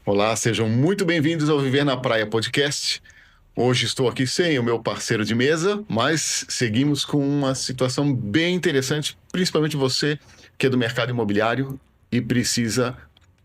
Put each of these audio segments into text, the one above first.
Olá, sejam muito bem-vindos ao Viver na Praia Podcast. Hoje estou aqui sem o meu parceiro de mesa, mas seguimos com uma situação bem interessante, principalmente você que é do mercado imobiliário e precisa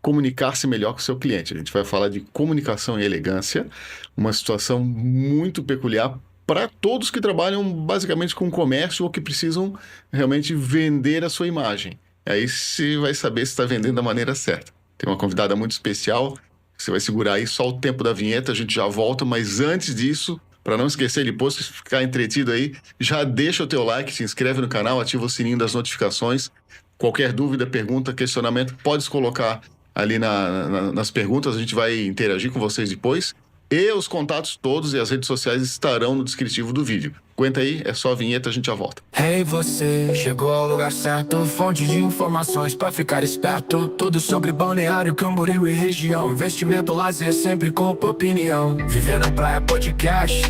comunicar-se melhor com o seu cliente. A gente vai falar de comunicação e elegância, uma situação muito peculiar para todos que trabalham basicamente com comércio ou que precisam realmente vender a sua imagem. Aí você vai saber se está vendendo da maneira certa. Tem uma convidada muito especial. Você vai segurar aí só o tempo da vinheta, a gente já volta, mas antes disso, para não esquecer, depois que ficar entretido aí, já deixa o teu like, se inscreve no canal, ativa o sininho das notificações. Qualquer dúvida, pergunta, questionamento, pode colocar ali nas perguntas, a gente vai interagir com vocês depois. E os contatos todos e as redes sociais estarão no descritivo do vídeo. Aguenta aí, é só a vinheta, a gente já volta. Hey, você chegou ao lugar certo, fonte de informações pra ficar esperto. Tudo sobre Balneário, Camboriú e região. Investimento, lazer, sempre com opinião. Viver na Praia Podcast,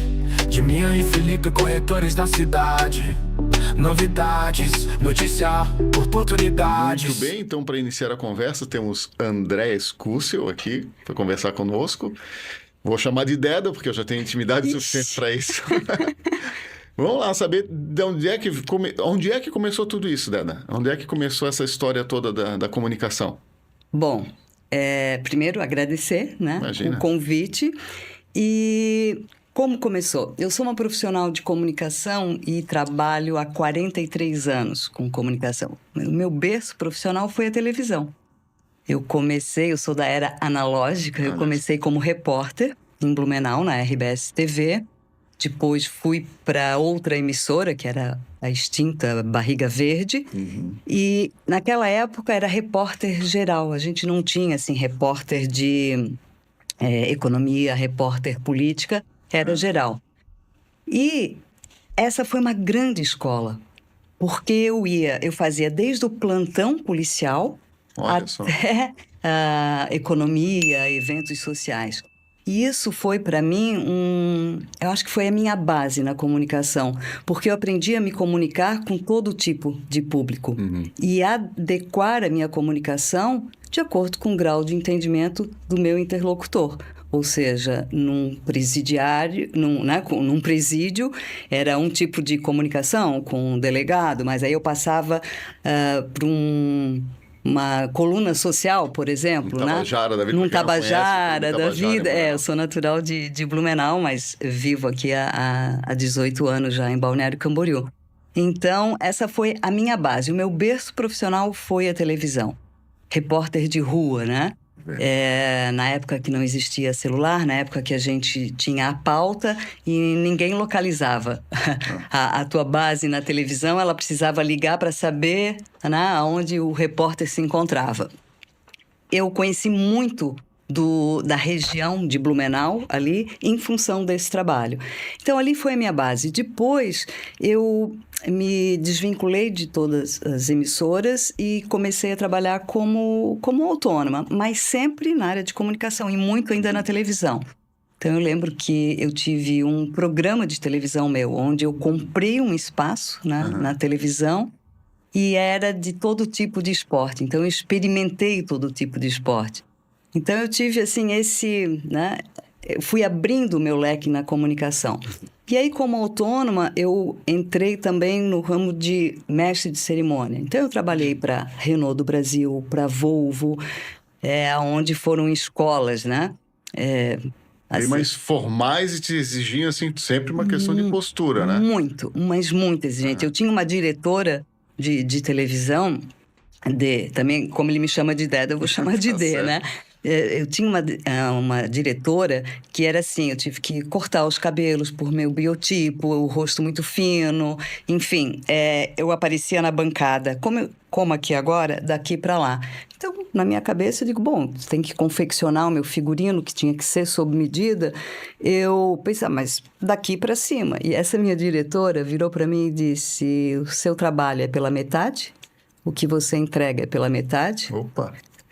de Minha e Felipe, corretores da cidade. Novidades, noticiar, oportunidades. Muito bem, então para iniciar a conversa temos André Escúcio aqui para conversar conosco. Vou chamar de Deda, porque eu já tenho intimidade suficiente para isso. Vamos lá saber de onde é que começou tudo isso, Deda? Onde é que começou essa história toda da comunicação? Bom, primeiro agradecer, né, o convite. E como começou? Eu sou uma profissional de comunicação e trabalho há 43 anos com comunicação. O meu berço profissional foi a televisão. Eu sou da era analógica, eu comecei como repórter em Blumenau, na RBS TV. Depois fui para outra emissora, que era a extinta Barriga Verde. E naquela época era repórter geral, a gente não tinha assim, repórter de economia, repórter política, era geral. E essa foi uma grande escola, porque eu fazia desde o plantão policial até a economia, eventos sociais. E isso foi, para mim, eu acho que foi a minha base na comunicação, porque eu aprendi a me comunicar com todo tipo de público e adequar a minha comunicação de acordo com o grau de entendimento do meu interlocutor. Ou seja, num presídio, era um tipo de comunicação com um delegado, mas aí eu passava para uma coluna social, por exemplo, Tabajara da vida. Num Tabajara da vida. Eu sou natural de Blumenau, mas vivo aqui há 18 anos já em Balneário Camboriú. Então, essa foi a minha base. O meu berço profissional foi a televisão. Repórter de rua, né? Na época que não existia celular, na época que a gente tinha a pauta e ninguém localizava a tua base na televisão, ela precisava ligar para saber, né, onde o repórter se encontrava. Eu conheci muito da região de Blumenau ali em função desse trabalho. Então ali foi a minha base. Depois eu me desvinculei de todas as emissoras e comecei a trabalhar como autônoma, mas sempre na área de comunicação e muito ainda na televisão. Então eu lembro que eu tive um programa de televisão meu, onde eu comprei um espaço na televisão e era de todo tipo de esporte. Então eu experimentei todo tipo de esporte. Então eu tive assim eu fui abrindo o meu leque na comunicação. E aí, como autônoma, eu entrei também no ramo de mestre de cerimônia. Então, eu trabalhei para Renault do Brasil, para Volvo, onde foram escolas, né? Assim, mais formais e te exigiam, assim, sempre uma questão de postura, né? Mas muito exigente. Eu tinha uma diretora de televisão, também, como ele me chama de Deda, eu vou chamar de D, né? Eu tinha uma diretora que era assim, eu tive que cortar os cabelos por meu biotipo, o rosto muito fino, enfim, eu aparecia na bancada, como aqui agora, daqui para lá. Então, na minha cabeça, eu digo, bom, tem que confeccionar o meu figurino, que tinha que ser sob medida. Eu pensei, mas daqui para cima. E essa minha diretora virou para mim e disse, o seu trabalho é pela metade, o que você entrega é pela metade. Opa!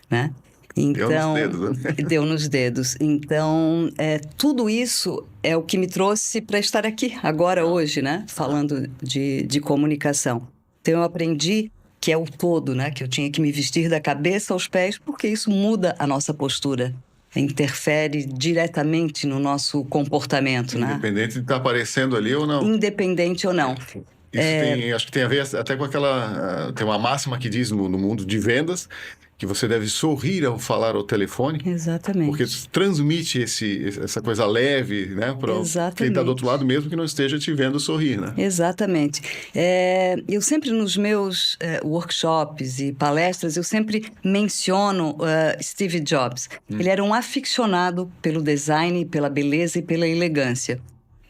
Né? Então, deu nos dedos, né? Deu nos dedos. Então, tudo isso é o que me trouxe para estar aqui, agora, hoje, né? Falando de comunicação. Então, eu aprendi que é o todo, né? Que eu tinha que me vestir da cabeça aos pés, porque isso muda a nossa postura interfere diretamente no nosso comportamento, né? Independente de estar aparecendo ali ou não. Independente ou não. Isso acho que tem a ver até com aquela... tem uma máxima que diz no mundo de vendas que você deve sorrir ao falar ao telefone. Exatamente. Porque transmite essa coisa leve, né? Para quem está do outro lado, mesmo que não esteja te vendo sorrir, né? Exatamente. Eu sempre, nos meus workshops e palestras, eu sempre menciono Steve Jobs. Ele era um aficionado pelo design, pela beleza e pela elegância.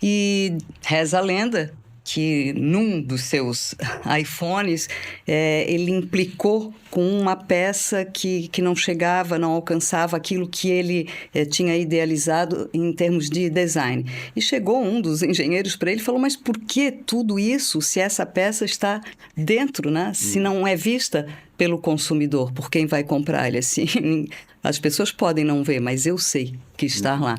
E reza a lenda que num dos seus iPhones ele implicou com uma peça que não chegava, não alcançava aquilo que ele tinha idealizado em termos de design. E chegou um dos engenheiros para ele e falou, mas por que tudo isso se essa peça está dentro, né? Se não é vista pelo consumidor, por quem vai comprar? Ele assim, as pessoas podem não ver, mas eu sei que está lá,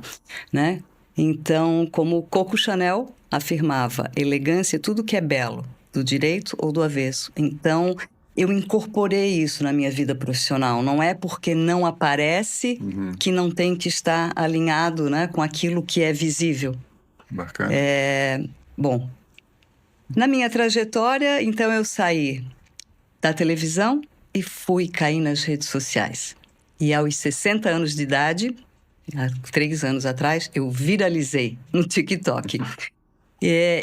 né? Então, como Coco Chanel afirmava, elegância é tudo que é belo, do direito ou do avesso. Então, eu incorporei isso na minha vida profissional. Não é porque não aparece que não tem que estar alinhado, né, com aquilo que é visível. Bacana. Bom, na minha trajetória, então eu saí da televisão e fui cair nas redes sociais. E aos 60 anos de idade, há 3 anos atrás, eu viralizei no TikTok.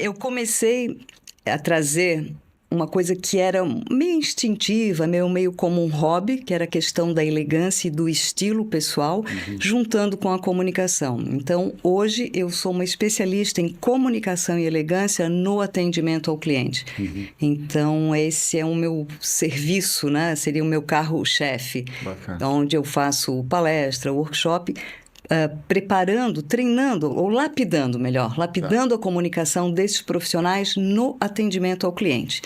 Eu comecei a trazer uma coisa que era meio instintiva, meio como um hobby, que era a questão da elegância e do estilo pessoal, juntando com a comunicação. Então, hoje, eu sou uma especialista em comunicação e elegância no atendimento ao cliente. Então, esse é o meu serviço, né? Seria o meu carro-chefe, onde eu faço palestra, workshop, preparando, treinando ou lapidando a comunicação desses profissionais no atendimento ao cliente.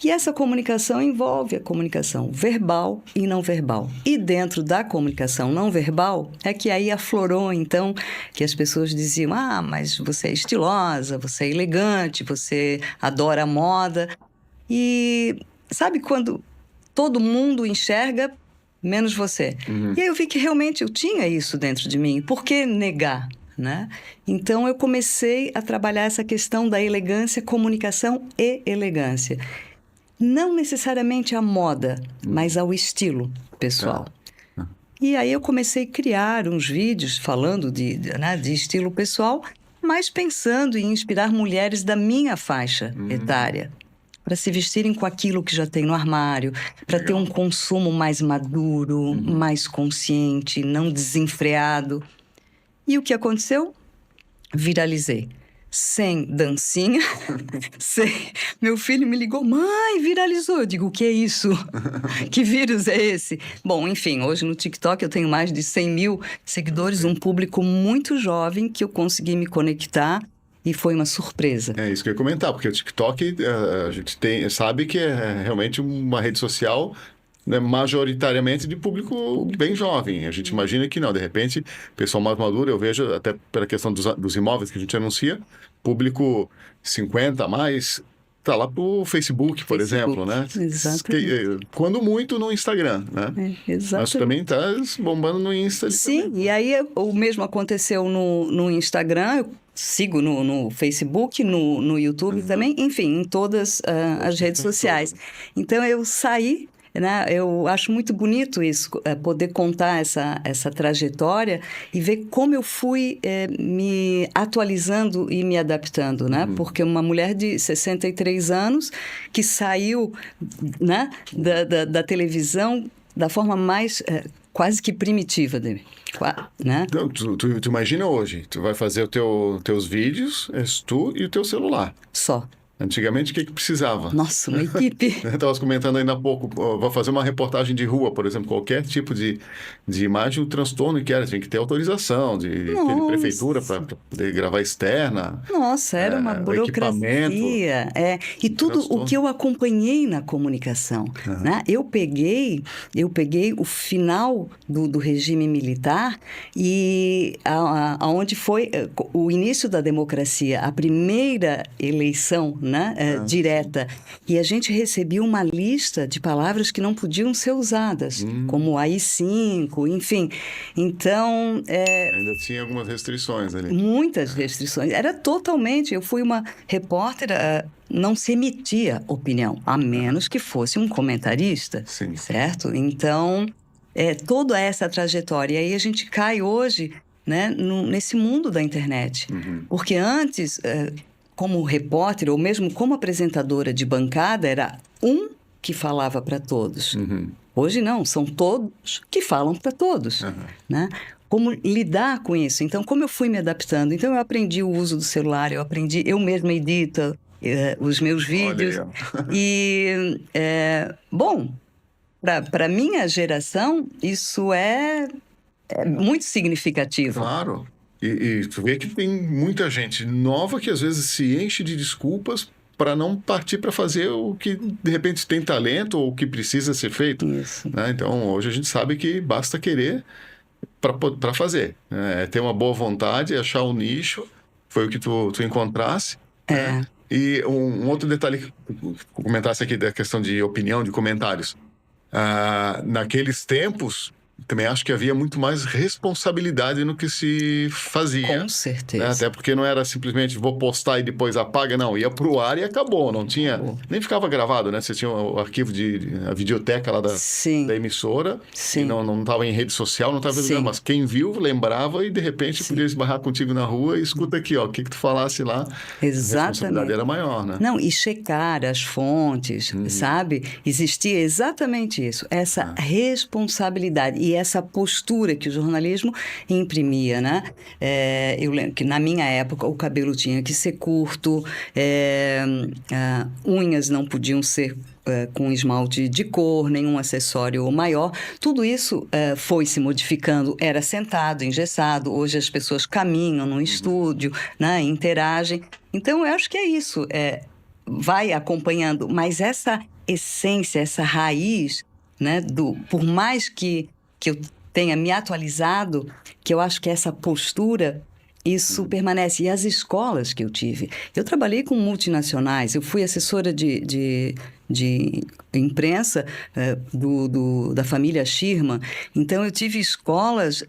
E essa comunicação envolve a comunicação verbal e não verbal. E dentro da comunicação não verbal é que aí aflorou, então, que as pessoas diziam, mas você é estilosa, você é elegante, você adora a moda. E sabe quando todo mundo enxerga menos você. E aí eu vi que realmente eu tinha isso dentro de mim. Por que negar, né? Então eu comecei a trabalhar essa questão da elegância, comunicação e elegância. Não necessariamente à moda, mas ao estilo pessoal. E aí eu comecei a criar uns vídeos falando de estilo pessoal, mas pensando em inspirar mulheres da minha faixa etária, para se vestirem com aquilo que já tem no armário, para ter um consumo mais maduro, mais consciente, não desenfreado. E o que aconteceu? Viralizei. Sem dancinha, Meu filho me ligou, mãe, viralizou. Eu digo, o que é isso? Que vírus é esse? Bom, enfim, hoje no TikTok eu tenho mais de 100 mil seguidores, um público muito jovem que eu consegui me conectar. E foi uma surpresa. É isso que eu ia comentar, porque o TikTok, a gente sabe que é realmente uma rede social, né, majoritariamente de público bem jovem. A gente imagina que não, de repente, pessoal mais maduro, eu vejo até pela questão dos imóveis que a gente anuncia, público 50 a mais, tá lá pro Facebook, por exemplo, né? Exatamente. Quando muito no Instagram, né? Exatamente. Mas também tá bombando no Insta. Sim, também. E aí o mesmo aconteceu no Instagram, eu sigo no Facebook, no YouTube também, enfim, em todas as redes sociais. Então eu saí, né? Eu acho muito bonito isso, poder contar essa trajetória e ver como eu fui me atualizando e me adaptando, né? Porque uma mulher de 63 anos que saiu, né, da televisão da forma mais quase que primitiva dele. Né? Então, tu imagina hoje, tu vai fazer teus vídeos, és tu e o teu celular. Só. Antigamente, o que precisava? Nossa, uma equipe. Estavas comentando ainda há pouco, vou fazer uma reportagem de rua, por exemplo, qualquer tipo de imagem, o transtorno que era, tinha que ter autorização de prefeitura para poder gravar externa. Nossa, era uma burocracia. E tudo o que eu acompanhei na comunicação. Né? Eu peguei o final do regime militar e aonde foi o início da democracia, a primeira eleição né, direta. E a gente recebia uma lista de palavras que não podiam ser usadas, como AI-5, enfim. Então... Ainda tinha algumas restrições ali. Muitas restrições. Era totalmente... Eu fui uma repórter... não se emitia opinião, a menos que fosse um comentarista, Sim. certo? Então, toda essa trajetória. E aí a gente cai hoje, né, nesse mundo da internet. Porque antes, como repórter ou mesmo como apresentadora de bancada, era um que falava para todos. Hoje não, são todos que falam para todos, né? Como lidar com isso? Então, como eu fui me adaptando? Então, eu aprendi o uso do celular, eu mesma edito os meus vídeos. E, bom, para minha geração, isso é muito significativo. Claro. E tu vê que tem muita gente nova que às vezes se enche de desculpas para não partir para fazer o que de repente tem talento ou o que precisa ser feito. Isso. Né? Então, hoje a gente sabe que basta querer para fazer. Ter uma boa vontade, achar um nicho, foi o que tu encontrasse. Né? E um outro detalhe que comentasse aqui da questão de opinião, de comentários. Naqueles tempos, também acho que havia muito mais responsabilidade no que se fazia. Com certeza. Né? Até porque não era simplesmente vou postar e depois apaga, não. Ia pro ar e acabou. Não tinha... Nem ficava gravado, né? Você tinha o arquivo a videoteca lá da emissora. Sim. E não estava em rede social, não estava... Mas quem viu, lembrava e de repente podia esbarrar contigo na rua e escuta aqui, ó. O que tu falasse lá. Exatamente. A responsabilidade era maior, né? Não, e checar as fontes, sabe? Existia exatamente isso. Essa responsabilidade e essa postura que o jornalismo imprimia, né? Eu lembro que na minha época o cabelo tinha que ser curto, unhas não podiam ser com esmalte de cor, nenhum acessório maior. Tudo isso foi se modificando, era sentado, engessado. Hoje as pessoas caminham no estúdio, né? Interagem. Então eu acho que é isso, vai acompanhando, mas essa essência, essa raiz, né? Por mais que eu tenha me atualizado, que eu acho que essa postura, isso permanece. E as escolas que eu tive, eu trabalhei com multinacionais, eu fui assessora de imprensa da família Schirman, então eu tive escolas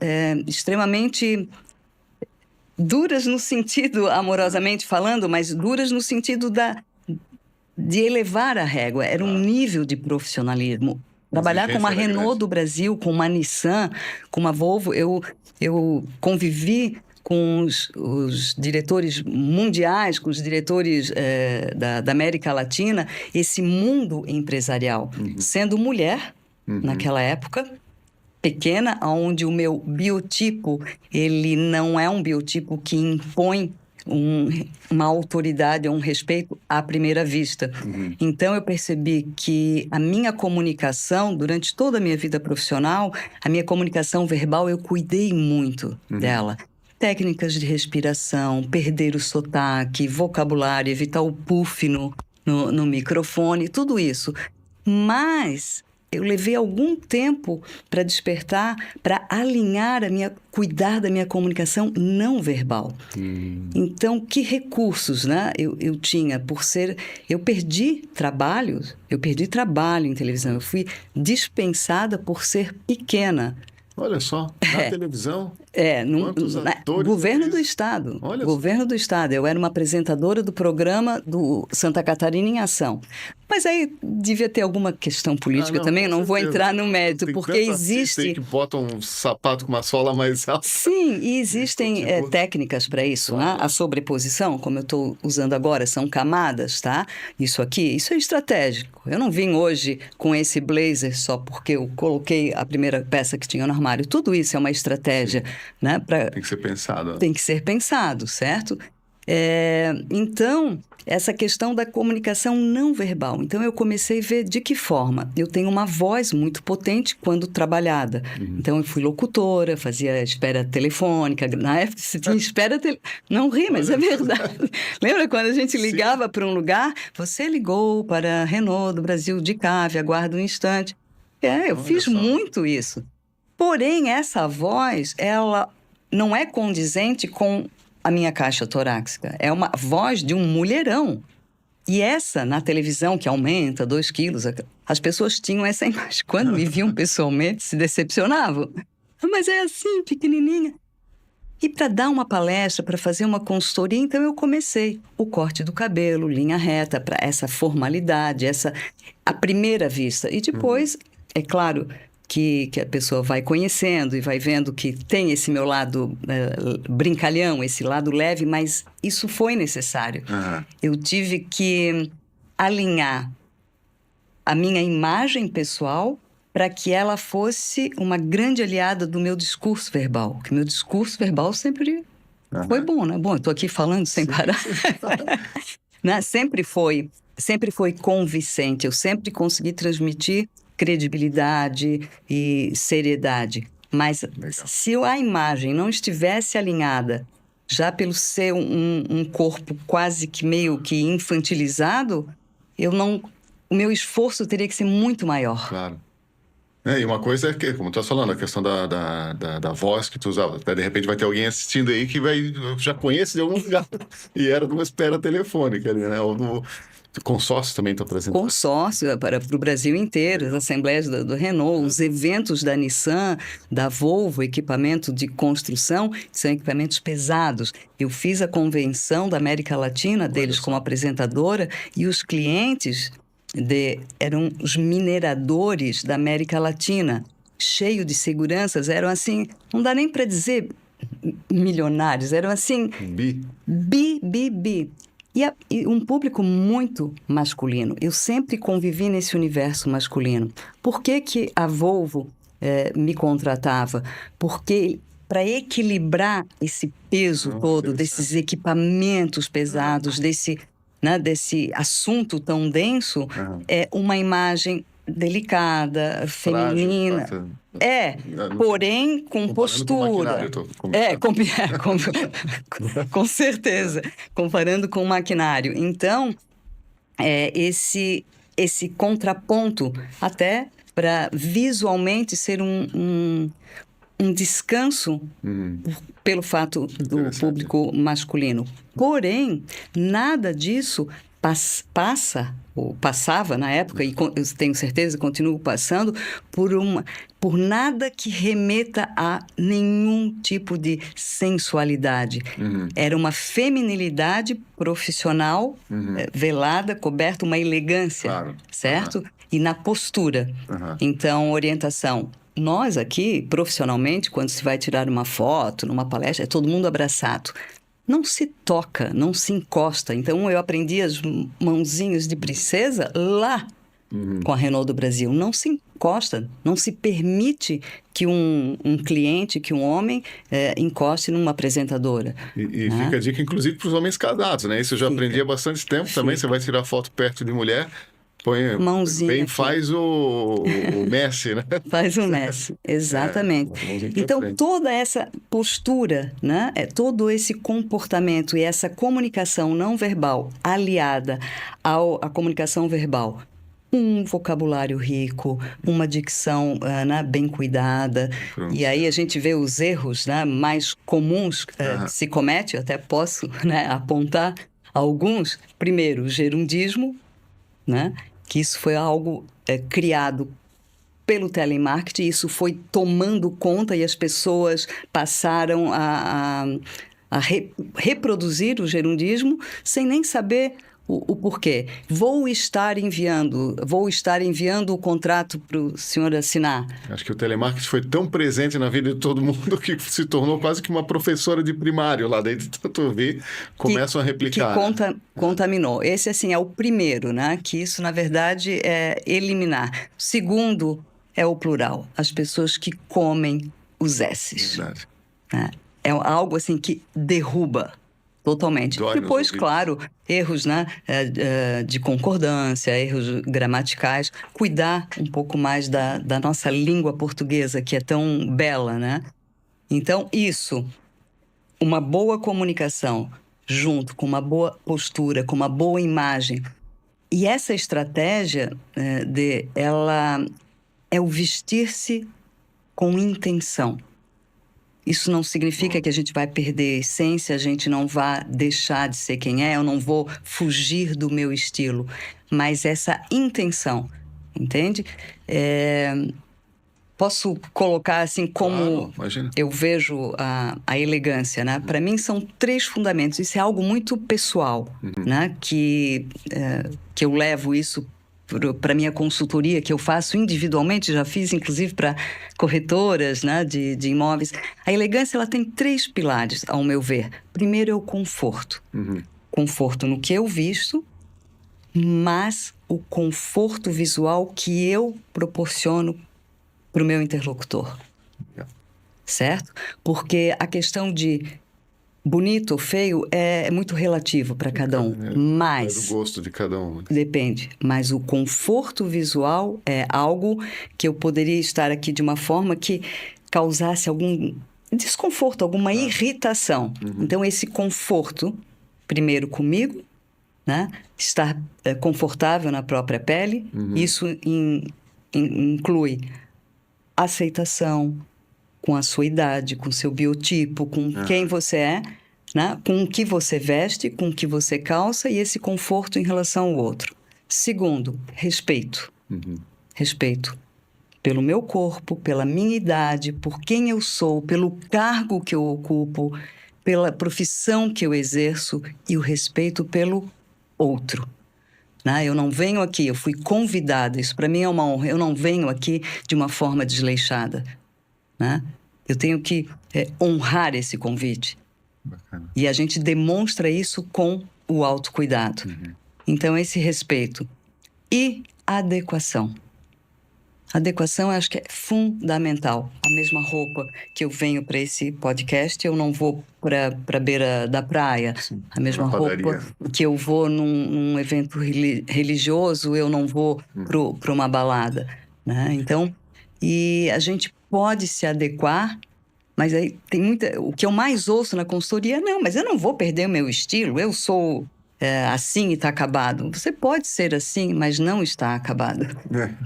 extremamente duras no sentido, amorosamente falando, mas duras no sentido de elevar a régua, era um nível de profissionalismo. Trabalhar com uma Renault do Brasil, com uma Nissan, com uma Volvo, eu convivi com os diretores mundiais, com os diretores da América Latina, esse mundo empresarial. Sendo mulher, naquela época, pequena, onde o meu biotipo, ele não é um biotipo que impõe uma autoridade ou um respeito à primeira vista. Então, eu percebi que a minha comunicação, durante toda a minha vida profissional, a minha comunicação verbal, eu cuidei muito dela. Técnicas de respiração, perder o sotaque, vocabulário, evitar o puff no microfone, tudo isso. Mas eu levei algum tempo para despertar, para alinhar cuidar da minha comunicação não verbal. Então, que recursos, né, eu tinha eu perdi trabalho em televisão, eu fui dispensada por ser pequena. Olha só, na televisão, quantos atores... Governo do Estado. Governo do Estado. Eu era uma apresentadora do programa do Santa Catarina em Ação. Mas aí devia ter alguma questão política também, não vou entrar no mérito, porque existe... Tem que botam um sapato com uma sola mais alta. Sim, e existem técnicas para isso, né? A sobreposição, como eu estou usando agora, são camadas, tá? Isso é estratégico. Eu não vim hoje com esse blazer só porque eu coloquei a primeira peça que tinha no armário. Tudo isso é uma estratégia, né? Tem que ser pensado. Tem que ser pensado, certo? Então, essa questão da comunicação não verbal. Então, eu comecei a ver de que forma. Eu tenho uma voz muito potente quando trabalhada. Então, eu fui locutora, fazia espera telefônica. Na época, você tinha espera telefônica. Não ri, mas é verdade. Lembra quando a gente ligava para um lugar? Você ligou para a Renault do Brasil de Cave, aguarda um instante. Eu fiz muito isso. Porém, essa voz, ela não é condizente com a minha caixa torácica. É uma voz de um mulherão. E essa, na televisão, que aumenta 2 quilos, as pessoas tinham essa imagem. Quando me viam pessoalmente, se decepcionavam. Mas é assim, pequenininha. E para dar uma palestra, para fazer uma consultoria, então eu comecei o corte do cabelo, linha reta, para essa formalidade, a primeira vista. E depois, é claro que a pessoa vai conhecendo e vai vendo que tem esse meu lado brincalhão, esse lado leve, mas isso foi necessário. Eu tive que alinhar a minha imagem pessoal para que ela fosse uma grande aliada do meu discurso verbal. Porque meu discurso verbal sempre foi bom, né? Bom, eu estou aqui falando sem parar. Né? Sempre foi convincente. Eu sempre consegui transmitir credibilidade e seriedade. Mas se a imagem não estivesse alinhada, já pelo ser um corpo quase que meio que infantilizado, o meu esforço teria que ser muito maior. Claro. E uma coisa é que, como tu estás falando, a questão da voz que tu usava. Até de repente vai ter alguém assistindo aí que já conhece de algum lugar. E era de uma espera telefônica ali, né? Ou do consórcio também está apresentando. Consórcio para o Brasil inteiro, as assembleias do Renault, os eventos da Nissan, da Volvo, equipamento de construção, são equipamentos pesados. Eu fiz a convenção da América Latina deles como apresentadora e os clientes eram os mineradores da América Latina, cheio de seguranças, eram assim, não dá nem para dizer milionários, eram assim, bi. E um público muito masculino. Eu sempre convivi nesse universo masculino. Por que a Volvo me contratava? Porque para equilibrar esse peso todo, desses equipamentos pesados, desse assunto tão denso, é uma imagem delicada, feminina. Porém com postura. Com certeza. Comparando com o maquinário. Então, esse contraponto, até para visualmente ser um descanso pelo fato do público masculino. Porém, nada disso passava na época, e eu tenho certeza que continuo passando, por nada que remeta a nenhum tipo de sensualidade. Era uma feminilidade profissional, velada, coberta, uma elegância, certo? E na postura. Então, orientação. Nós aqui, profissionalmente, quando se vai tirar uma foto, numa palestra, é todo mundo abraçado. Não se toca, não se encosta. Então, eu aprendi as mãozinhas de princesa lá com a Renault do Brasil. Não se encosta, não se permite que um cliente, que um homem encoste numa apresentadora. E fica a dica, inclusive, para os homens casados, né? Isso eu já aprendi há bastante tempo também. Você vai tirar foto perto de mulher... Põe mãozinha faz o Messi, né? Faz o Messi, exatamente. Então, toda essa postura, né? Todo esse comportamento e essa comunicação não verbal aliada à comunicação verbal, um vocabulário rico, uma dicção bem cuidada. E aí a gente vê os erros mais comuns que se comete, eu até posso apontar alguns. Primeiro, o gerundismo, né? Que isso foi algo criado pelo telemarketing, isso foi tomando conta e as pessoas passaram a reproduzir o gerundismo sem nem saber o porquê. Vou estar enviando o contrato para o senhor assinar. Acho que o telemarketing foi tão presente na vida de todo mundo que se tornou quase que uma professora de primário lá dentro. Tu vê, começam a replicar. Que contaminou. Esse, assim, é o primeiro, né? Que isso, na verdade, é eliminar. O segundo é o plural. As pessoas que comem os S's. Verdade. É algo, assim, que derruba totalmente. Depois, claro, erros de concordância, erros gramaticais. Cuidar um pouco mais da nossa língua portuguesa, que é tão bela, né? Então, isso, uma boa comunicação, junto com uma boa postura, com uma boa imagem. E essa estratégia, ela é o vestir-se com intenção. Isso não significa que a gente vai perder a essência, a gente não vai deixar de ser quem é, eu não vou fugir do meu estilo, mas essa intenção, entende? Posso colocar assim como eu vejo a elegância, né? Para mim são 3 fundamentos. Isso é algo muito pessoal, né? Que eu levo isso para minha consultoria, que eu faço individualmente, já fiz inclusive para corretoras, né? de imóveis. A elegância ela tem 3 pilares, ao meu ver. Primeiro é o conforto. Conforto no que eu visto, mas o conforto visual que eu proporciono para o meu interlocutor, certo? Porque a questão de bonito ou feio é muito relativo para cada um, mas... É do gosto de cada um. Depende, mas o conforto visual é algo que eu poderia estar aqui de uma forma que causasse algum desconforto, alguma irritação. Então, esse conforto, primeiro comigo, né? Estar confortável na própria pele, isso inclui aceitação com a sua idade, com o seu biotipo, com quem você é, né? Com o que você veste, com o que você calça e esse conforto em relação ao outro. Segundo, respeito. Respeito pelo meu corpo, pela minha idade, por quem eu sou, pelo cargo que eu ocupo, pela profissão que eu exerço e o respeito pelo outro. Eu não venho aqui, eu fui convidada, isso para mim é uma honra, eu não venho aqui de uma forma desleixada, né? Eu tenho que honrar esse convite. Bacana. E a gente demonstra isso com o autocuidado. Então, esse respeito. E adequação. Adequação, eu acho que é fundamental. A mesma roupa que eu venho para esse podcast, eu não vou para a beira da praia. Sim, a mesma roupa que eu vou num evento religioso, eu não vou para uma balada, né? Então, e a gente pode se adequar, mas aí tem muita... O que eu mais ouço na consultoria, não, mas eu não vou perder o meu estilo, eu sou... assim e está acabado. Você pode ser assim, mas não está acabado.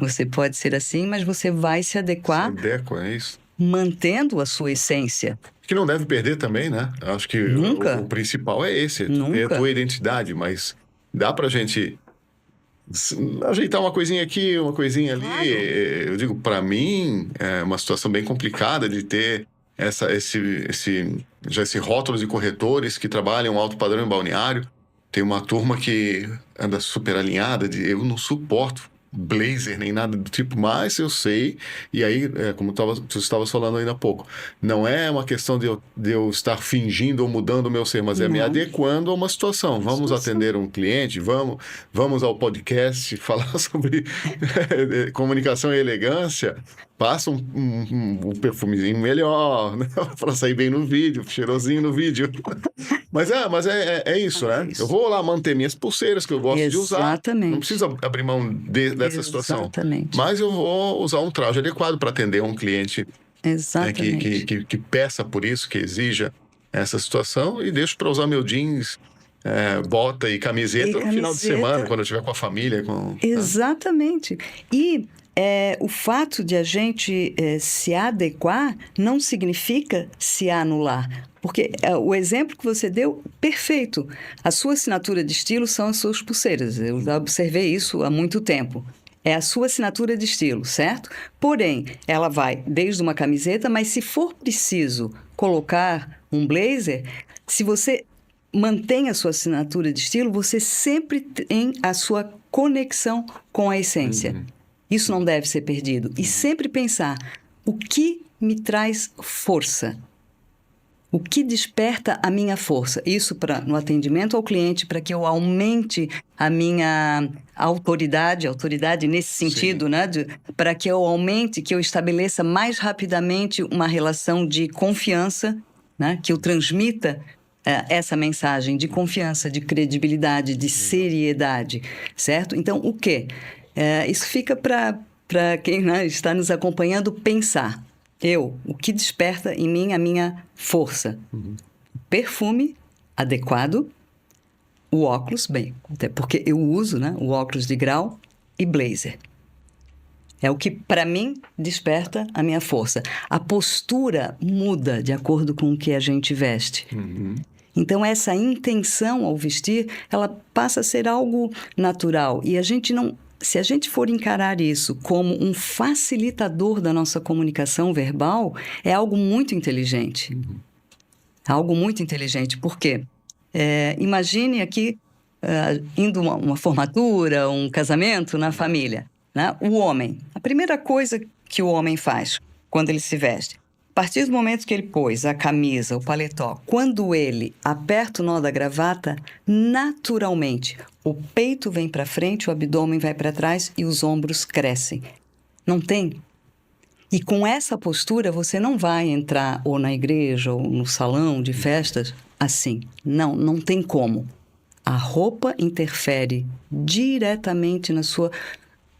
Você pode ser assim, mas você vai se adequar. Se adequa, é isso. Mantendo a sua essência. Que não deve perder também, né? Acho que o principal é esse. Ter a tua identidade, mas dá pra gente ajeitar uma coisinha aqui, uma coisinha ali. Claro. Eu digo, pra mim, é uma situação bem complicada de ter esse rótulo de corretores que trabalham alto padrão em balneário. Tem uma turma que anda super alinhada, eu não suporto blazer nem nada do tipo, mas eu sei, e aí, como tu estavas falando ainda há pouco, não é uma questão de eu estar fingindo ou mudando o meu ser, mas é me adequando a uma situação. Vamos atender um cliente, vamos ao podcast falar sobre comunicação e elegância, passa um perfumezinho melhor, né? Para sair bem no vídeo, cheirosinho no vídeo. Mas é isso, né? Eu vou lá manter minhas pulseiras que eu gosto de usar. Exatamente. Não preciso abrir mão dessa situação. Exatamente. Mas eu vou usar um traje adequado para atender um cliente que peça por isso, que exija essa situação, e deixo para usar meu jeans, bota e camiseta no final de semana, quando eu estiver com a família. Exatamente. E o fato de a gente se adequar não significa se anular. Porque o exemplo que você deu, perfeito. A sua assinatura de estilo são as suas pulseiras. Eu já observei isso há muito tempo. É a sua assinatura de estilo, certo? Porém, ela vai desde uma camiseta, mas se for preciso colocar um blazer, se você mantém a sua assinatura de estilo, você sempre tem a sua conexão com a essência. Isso não deve ser perdido. E sempre pensar, o que me traz força? O que desperta a minha força? Isso no atendimento ao cliente, para que eu aumente a minha autoridade nesse sentido, né? Para que eu aumente, que eu estabeleça mais rapidamente uma relação de confiança, né? Que eu transmita essa mensagem de confiança, de credibilidade, de seriedade, certo? Então, o quê? Isso fica para quem, né, está nos acompanhando pensar. O que desperta em mim a minha força? Perfume adequado, o óculos, bem, até porque eu uso, né, o óculos de grau e blazer. É o que, para mim, desperta a minha força. A postura muda de acordo com o que a gente veste. Então, essa intenção ao vestir, ela passa a ser algo natural. E a gente não... Se a gente for encarar isso como um facilitador da nossa comunicação verbal, é algo muito inteligente. Algo muito inteligente. Por quê? Imagine aqui, indo uma formatura, um casamento na família, né? O homem, a primeira coisa que o homem faz quando ele se veste, a partir do momento que ele pôs a camisa, o paletó, quando ele aperta o nó da gravata, naturalmente o peito vem para frente, o abdômen vai para trás e os ombros crescem. Não tem? E com essa postura você não vai entrar ou na igreja ou no salão de festas assim. Não tem como. A roupa interfere diretamente na sua...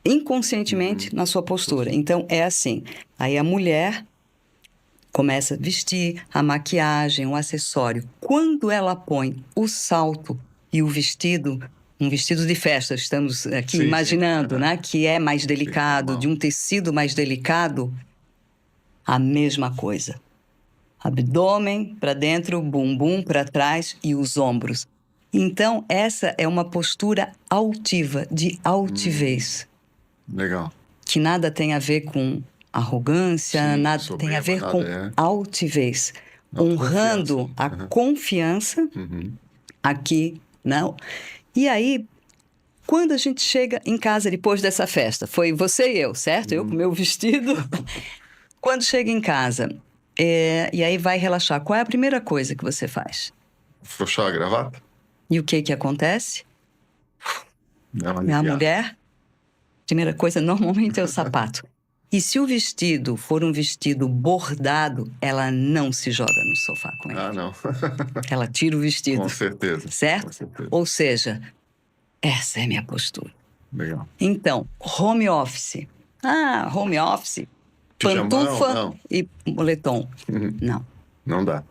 inconscientemente na sua postura. Então, é assim. Aí a mulher começa a vestir a maquiagem, o acessório. Quando ela põe o salto e o vestido, um vestido de festa, estamos aqui imaginando, né? Que é mais delicado, de um tecido mais delicado, a mesma coisa. Abdômen para dentro, bumbum para trás e os ombros. Então, essa é uma postura altiva, de altivez. Legal. Que nada tem a ver com arrogância, nada tem a ver com altivez. Honrando a confiança aqui, não. E aí, quando a gente chega em casa depois dessa festa, foi você e eu, certo? Eu com meu vestido. Quando chega em casa, e aí vai relaxar, qual é a primeira coisa que você faz? Afrouxar a gravata. E o que acontece? A mulher, primeira coisa, normalmente é o sapato. E se o vestido for um vestido bordado, ela não se joga no sofá com ele. Não. Ela tira o vestido. Com certeza. Certo? Com certeza. Ou seja, essa é a minha postura. Legal. Então, home office. Home office. Pijamão, Pantufa não. E moletom. Não. Não dá.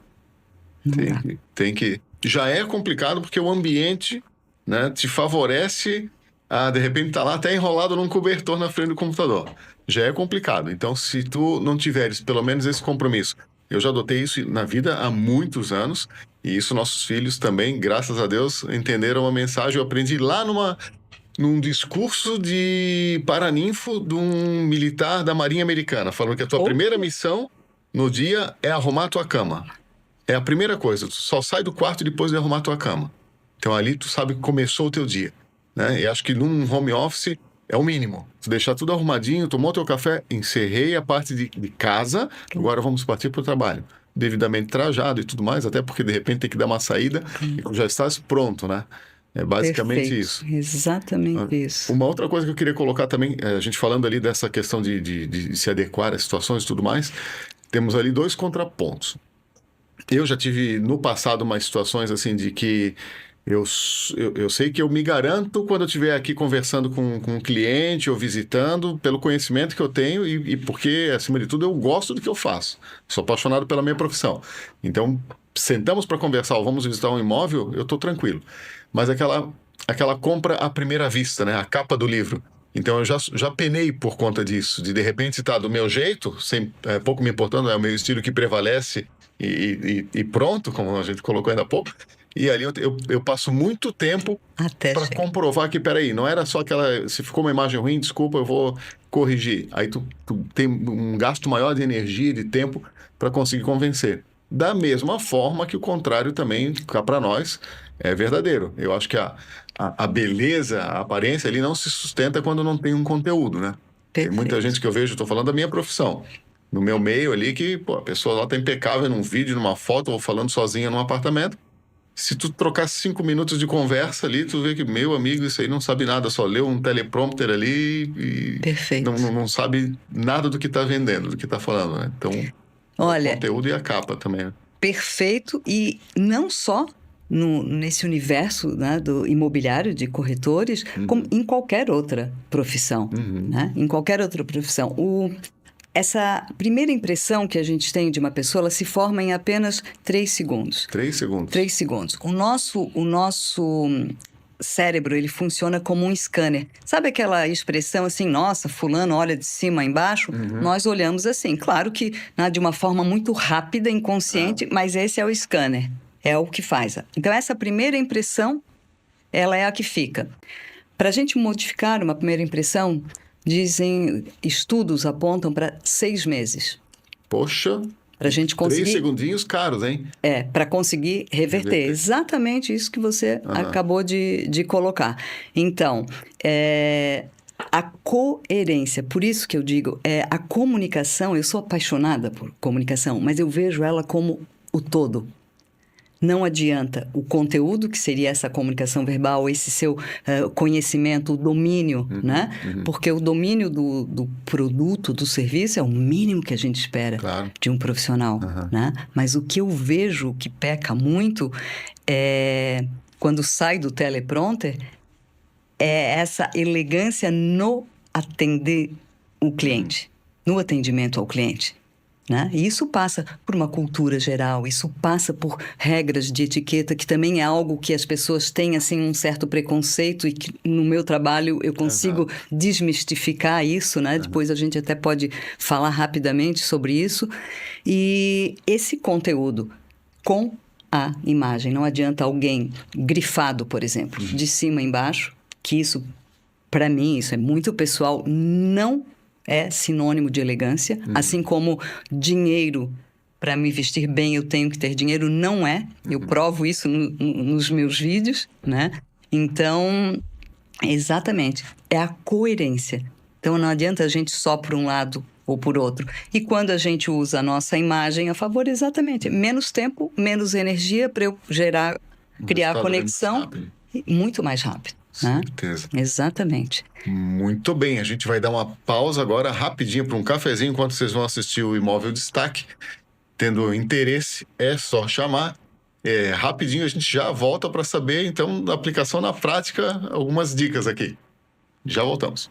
Tem que... Já é complicado porque o ambiente, né, te favorece a, de repente, estar lá até enrolado num cobertor na frente do computador. Já é complicado. Então, se tu não tiveres pelo menos esse compromisso... Eu já adotei isso na vida há muitos anos e isso nossos filhos também, graças a Deus, entenderam a mensagem. Eu aprendi lá num discurso de paraninfo de um militar da Marinha Americana, falando que a tua primeira missão no dia é arrumar a tua cama. É a primeira coisa, tu só sai do quarto depois de arrumar a tua cama. Então ali tu sabe que começou o teu dia, né? E acho que num home office é o mínimo. Tu deixar tudo arrumadinho, tomou teu café, encerrei a parte de casa, agora vamos partir para o trabalho. Devidamente trajado e tudo mais, até porque de repente tem que dar uma saída e já estás pronto, né? É basicamente Perfeito. isso. Exatamente isso. Uma outra coisa que eu queria colocar também, a gente falando ali dessa questão de se adequar às situações e tudo mais, temos ali dois contrapontos. Eu já tive no passado umas situações assim de que eu sei que eu me garanto quando eu estiver aqui conversando com um cliente ou visitando, pelo conhecimento que eu tenho e porque, acima de tudo, eu gosto do que eu faço. Sou apaixonado pela minha profissão. Então, sentamos para conversar ou vamos visitar um imóvel, eu estou tranquilo. Mas aquela compra à primeira vista, né? A capa do livro. Então, eu já penei por conta disso, de repente estar do meu jeito, pouco me importando, é o meu estilo que prevalece e pronto, como a gente colocou ainda há pouco. E ali eu passo muito tempo para comprovar que, peraí, não era só aquela... Se ficou uma imagem ruim, desculpa, eu vou corrigir. Aí tu tem um gasto maior de energia e de tempo para conseguir convencer. Da mesma forma que o contrário também, cá para nós, é verdadeiro. Eu acho que a beleza, a aparência ali não se sustenta quando não tem um conteúdo, né? Perfeito. Tem muita gente que eu vejo, estou falando da minha profissão, no meu meio ali, que a pessoa lá tá impecável num vídeo, numa foto, ou falando sozinha num apartamento. Se tu trocar 5 minutos de conversa ali, tu vê que, meu amigo, isso aí não sabe nada, só leu um teleprompter ali e Perfeito. Não sabe nada do que tá vendendo, do que tá falando, né? Então, olha, o conteúdo e a capa também, né? Perfeito, e não só nesse universo, né, do imobiliário, de corretores, como em qualquer outra profissão, né? Em qualquer outra profissão. Essa primeira impressão que a gente tem de uma pessoa, ela se forma em apenas 3 segundos. 3 segundos. 3 segundos. O nosso cérebro, ele funciona como um scanner. Sabe aquela expressão assim, nossa, fulano olha de cima a embaixo? Nós olhamos assim, claro que de uma forma muito rápida, inconsciente, mas esse é o scanner, é o que faz. Então, essa primeira impressão, ela é a que fica. Para a gente modificar uma primeira impressão, estudos apontam para 6 meses. Poxa, para a gente conseguir... 3 segundinhos caros, hein? Para conseguir reverter. Exatamente isso que você acabou de colocar. Então, a coerência, por isso que eu digo, a comunicação, eu sou apaixonada por comunicação, mas eu vejo ela como o todo. Não adianta o conteúdo, que seria essa comunicação verbal, esse seu conhecimento, o domínio, né? Porque o domínio do produto, do serviço, é o mínimo que a gente espera de um profissional, né? Mas o que eu vejo que peca muito é, quando sai do teleprompter, é essa elegância no atender o cliente, no atendimento ao cliente. Né? E isso passa por uma cultura geral, isso passa por regras de etiqueta, que também é algo que as pessoas têm assim, um certo preconceito e que no meu trabalho eu consigo desmistificar isso, né? Depois a gente até pode falar rapidamente sobre isso. E esse conteúdo com a imagem, não adianta alguém grifado, por exemplo, de cima a embaixo, que isso, para mim, isso é muito pessoal, não é sinônimo de elegância, assim como dinheiro, para me vestir bem eu tenho que ter dinheiro, não é. Eu provo isso nos meus vídeos, né? Então, exatamente, é a coerência. Então, não adianta a gente só por um lado ou por outro. E quando a gente usa a nossa imagem a favor, exatamente, menos tempo, menos energia para eu criar conexão, muito mais rápido. Certeza. Exatamente. Muito bem, a gente vai dar uma pausa agora rapidinho para um cafezinho enquanto vocês vão assistir o Imóvel Destaque. Tendo interesse, é só chamar. Rapidinho a gente já volta para saber, então, da aplicação na prática, algumas dicas aqui. Já voltamos.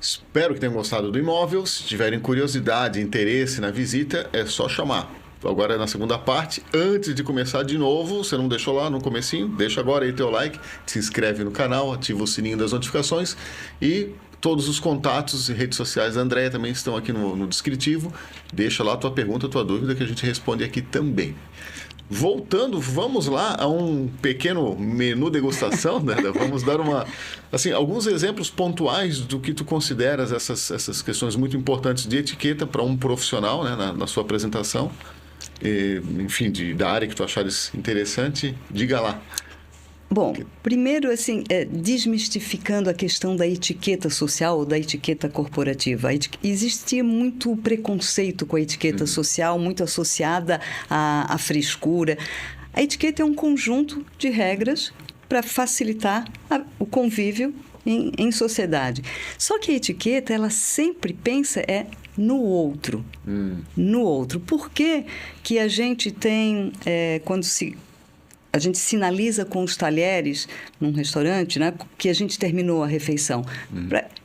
Espero que tenham gostado do imóvel. Se tiverem curiosidade, interesse na visita, é só chamar. Agora na segunda parte, antes de começar de novo, você não deixou lá no comecinho, deixa agora aí teu like, se inscreve no canal, ativa o sininho das notificações e todos os contatos e redes sociais da Andréia também estão aqui no descritivo. Deixa lá a tua pergunta, a tua dúvida que a gente responde aqui também. Voltando, vamos lá a um pequeno menu degustação, né? Vamos dar alguns exemplos pontuais do que tu consideras essas questões muito importantes de etiqueta para um profissional, né? Na sua apresentação. enfim, da área que tu achares interessante, diga lá. Bom, primeiro, assim, desmistificando a questão da etiqueta social ou da etiqueta corporativa. Existia muito preconceito com a etiqueta social, muito associada à frescura. A etiqueta é um conjunto de regras para facilitar o convívio em sociedade. Só que a etiqueta, ela sempre pensa no outro. No outro. Por que que a gente tem, a gente sinaliza com os talheres num restaurante, né, que a gente terminou a refeição?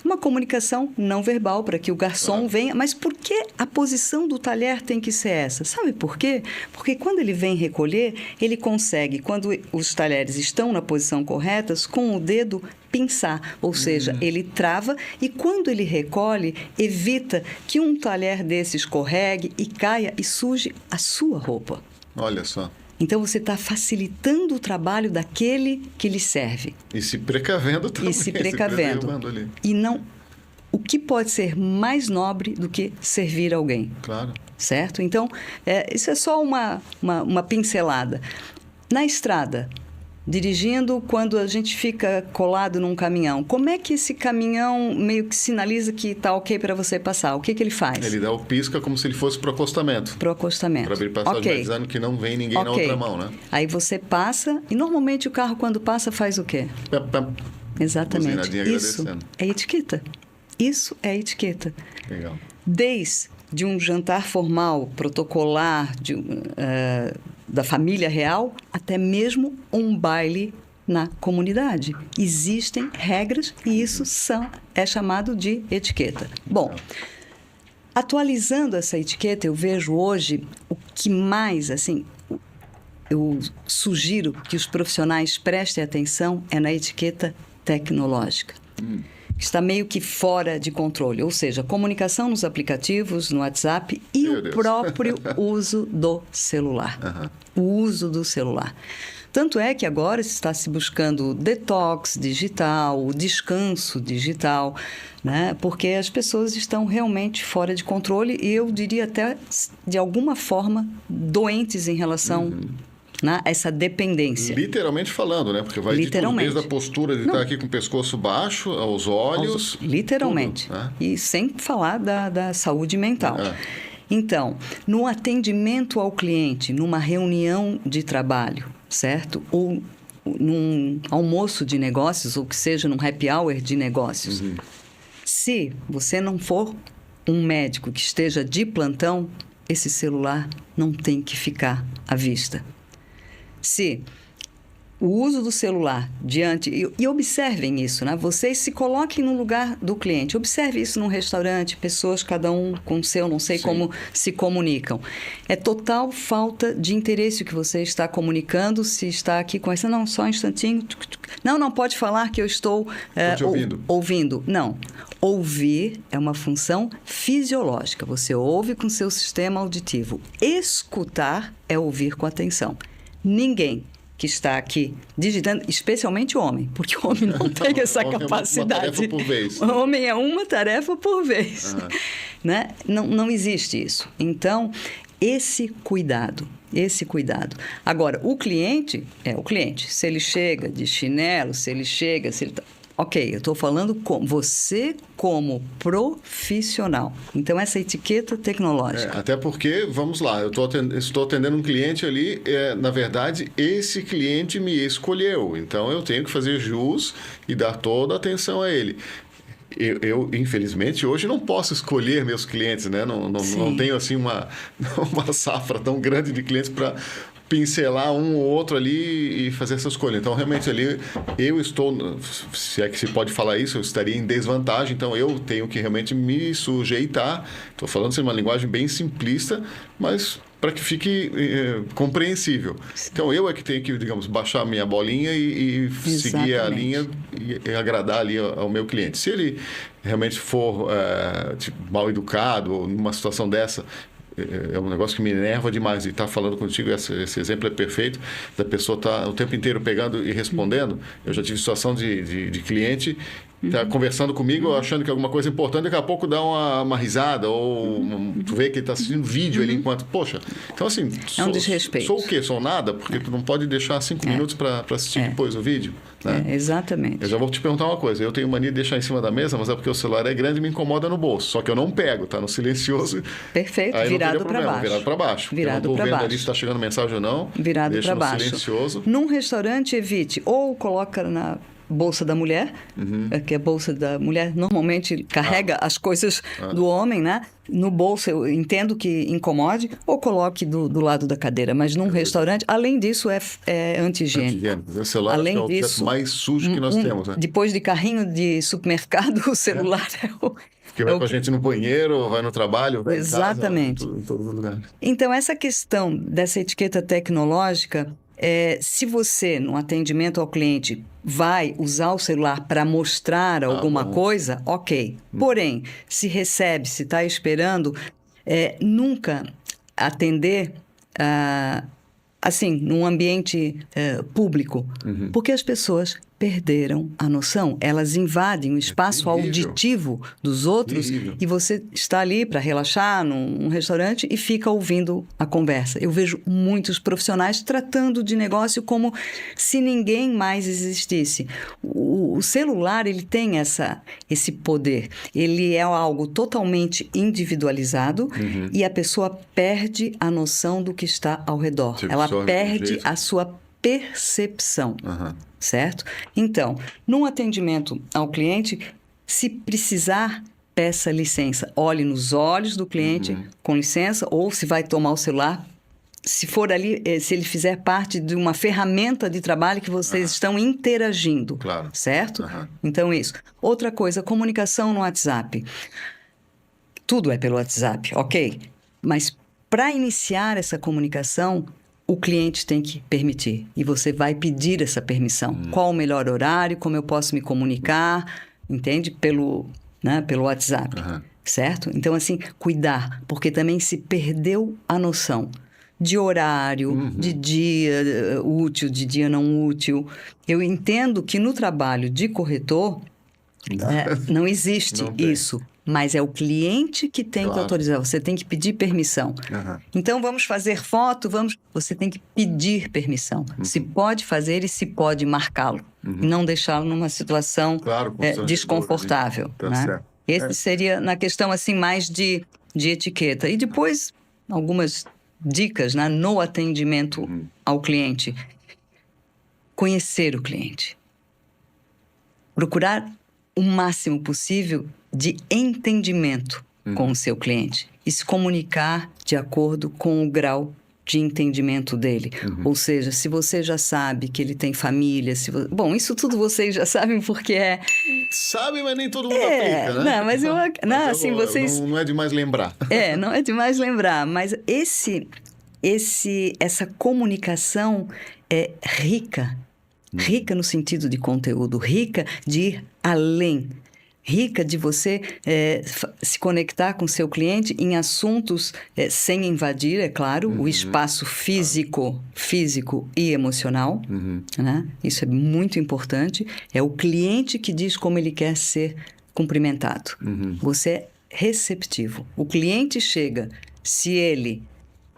Uma comunicação não verbal para que o garçom venha. Mas por que a posição do talher tem que ser essa? Sabe por quê? Porque quando ele vem recolher, ele consegue, quando os talheres estão na posição correta, com o dedo pinçar, ou seja, ele trava e quando ele recolhe, evita que um talher desse escorregue e caia e suje a sua roupa. Olha só. Então, você está facilitando o trabalho daquele que lhe serve. E se precavendo também. E se precavendo. E não... O que pode ser mais nobre do que servir alguém? Claro. Certo? Então, isso é só uma pincelada. Na estrada, dirigindo, quando a gente fica colado num caminhão, como é que esse caminhão meio que sinaliza que está ok para você passar? O que ele faz? Ele dá o pisca como se ele fosse para o acostamento. Para o acostamento. Para abrir passagem, dizendo que não vem ninguém na outra mão, né? Aí você passa, e normalmente o carro, quando passa, faz o quê? Exatamente. Isso é etiqueta. Isso é etiqueta. Legal. Desde um jantar formal, protocolar, da família real, até mesmo um baile na comunidade. Existem regras e isso é chamado de etiqueta. Bom, atualizando essa etiqueta, eu vejo hoje o que mais, assim, eu sugiro que os profissionais prestem atenção na etiqueta tecnológica. Que está meio que fora de controle, ou seja, comunicação nos aplicativos, no WhatsApp e o próprio uso do celular. O uso do celular. Tanto é que agora está se buscando o detox digital, o descanso digital, né? Porque as pessoas estão realmente fora de controle e eu diria até, de alguma forma, doentes em relação a essa dependência. Literalmente falando, né? Porque vai desde a postura de estar aqui com o pescoço baixo, aos olhos... Literalmente. Tudo, né? E sem falar da saúde mental. Então, no atendimento ao cliente, numa reunião de trabalho, certo? Ou num almoço de negócios, ou que seja num happy hour de negócios. Se você não for um médico que esteja de plantão, esse celular não tem que ficar à vista. Se o uso do celular diante... E observem isso, né? Vocês se coloquem no lugar do cliente. Observe isso num restaurante, pessoas, cada um com o seu, não sei como se comunicam. É total falta de interesse o que você está comunicando, se está aqui com essa... Não, só um instantinho. Não pode falar que eu estou te ouvindo. Não. Ouvir é uma função fisiológica. Você ouve com seu sistema auditivo. Escutar é ouvir com atenção. Ninguém que está aqui digitando, especialmente o homem, porque o homem não tem essa capacidade. É uma tarefa por vez. O homem é uma tarefa por vez. Né? Não existe isso. Então, esse cuidado. Agora, o cliente é o cliente. Se ele chega de chinelo, se ele tá... Ok, eu estou falando com você como profissional. Então, essa etiqueta tecnológica. Até porque, vamos lá, eu estou atendendo um cliente ali, na verdade, esse cliente me escolheu. Então, eu tenho que fazer jus e dar toda a atenção a ele. Eu, infelizmente, hoje não posso escolher meus clientes, né? Não tenho, assim, uma safra tão grande de clientes para pincelar um ou outro ali e fazer essa escolha. Então, realmente, ali, eu estou, se é que se pode falar isso, eu estaria em desvantagem. Então, eu tenho que realmente me sujeitar. Estou falando assim, uma linguagem bem simplista, mas para que fique compreensível. Então, eu é que tenho que, digamos, baixar a minha bolinha e seguir a linha e agradar ali ao meu cliente. Se ele realmente for mal educado ou numa situação dessa, é um negócio que me enerva demais. E estar falando contigo, esse exemplo é perfeito, da pessoa estar o tempo inteiro pegando e respondendo. Eu já tive situação de cliente tá conversando comigo, achando que é alguma coisa importante, daqui a pouco dá uma risada, ou tu vê que ele tá assistindo vídeo ali enquanto... Poxa, então assim... É um desrespeito. Sou o quê? Sou nada? Porque tu não pode deixar 5 minutos para assistir depois o vídeo, né? Exatamente. Eu já vou te perguntar uma coisa. Eu tenho mania de deixar em cima da mesa, mas é porque o celular é grande e me incomoda no bolso. Só que eu não pego, tá no silencioso. Perfeito, Aí virado para baixo. Virado para baixo. Virado eu não tô para vendo baixo. ali se está chegando mensagem ou não. Virado para baixo. Silencioso. Num restaurante, evite. Ou coloca na bolsa da mulher, que a bolsa da mulher normalmente carrega as coisas do homem, né? No bolso, eu entendo que incomode, ou coloque do lado da cadeira. Mas num restaurante, além disso, é anti-higiênico. O celular Além é o objeto disso, mais sujo que nós temos, né? Depois de carrinho de supermercado, o celular é o... Porque vai com a gente no banheiro, vai no trabalho, vai Exatamente. em casa, em todos os lugares. Então, essa questão dessa etiqueta tecnológica, se você, no atendimento ao cliente, vai usar o celular para mostrar alguma coisa, ok. Porém, se recebe, se está esperando, nunca atender assim, num ambiente público, porque as pessoas perderam a noção. Elas invadem o espaço auditivo dos outros e você está ali para relaxar num restaurante e fica ouvindo a conversa. Eu vejo muitos profissionais tratando de negócio como se ninguém mais existisse. O celular, ele tem esse poder. Ele é algo totalmente individualizado e a pessoa perde a noção do que está ao redor. Ela perde a sua percepção. Certo? Então, num atendimento ao cliente, se precisar, peça licença. Olhe nos olhos do cliente, com licença, ou se vai tomar o celular, se for ali, se ele fizer parte de uma ferramenta de trabalho que vocês estão interagindo. Claro. Certo? Então, isso. Outra coisa, comunicação no WhatsApp. Tudo é pelo WhatsApp, ok. Mas para iniciar essa comunicação, o cliente tem que permitir. E você vai pedir essa permissão. Qual o melhor horário, como eu posso me comunicar, entende? Pelo WhatsApp, certo? Então, assim, cuidar, porque também se perdeu a noção de horário, de dia útil, de dia não útil. Eu entendo que no trabalho de corretor não existe isso. Mas é o cliente que tem que autorizar. Você tem que pedir permissão. Então, vamos fazer foto, você tem que pedir permissão. Se pode fazer e se pode marcá-lo. Não deixá-lo numa situação desconfortável. Né? Esse seria na questão assim mais de etiqueta. E depois, algumas dicas, né, no atendimento ao cliente. Conhecer o cliente. Procurar o máximo possível de entendimento com o seu cliente e se comunicar de acordo com o grau de entendimento dele. Ou seja, se você já sabe que ele tem família... Bom, isso tudo vocês já sabem porque Sabe, mas nem todo mundo aplica, né? Não, mas não é demais lembrar. Não é demais lembrar, mas essa comunicação é rica. Rica no sentido de conteúdo, rica de ir além. Rica de você se conectar com seu cliente em assuntos sem invadir, é claro, o espaço físico e emocional. Né? Isso é muito importante. É o cliente que diz como ele quer ser cumprimentado. Você é receptivo. O cliente chega, se ele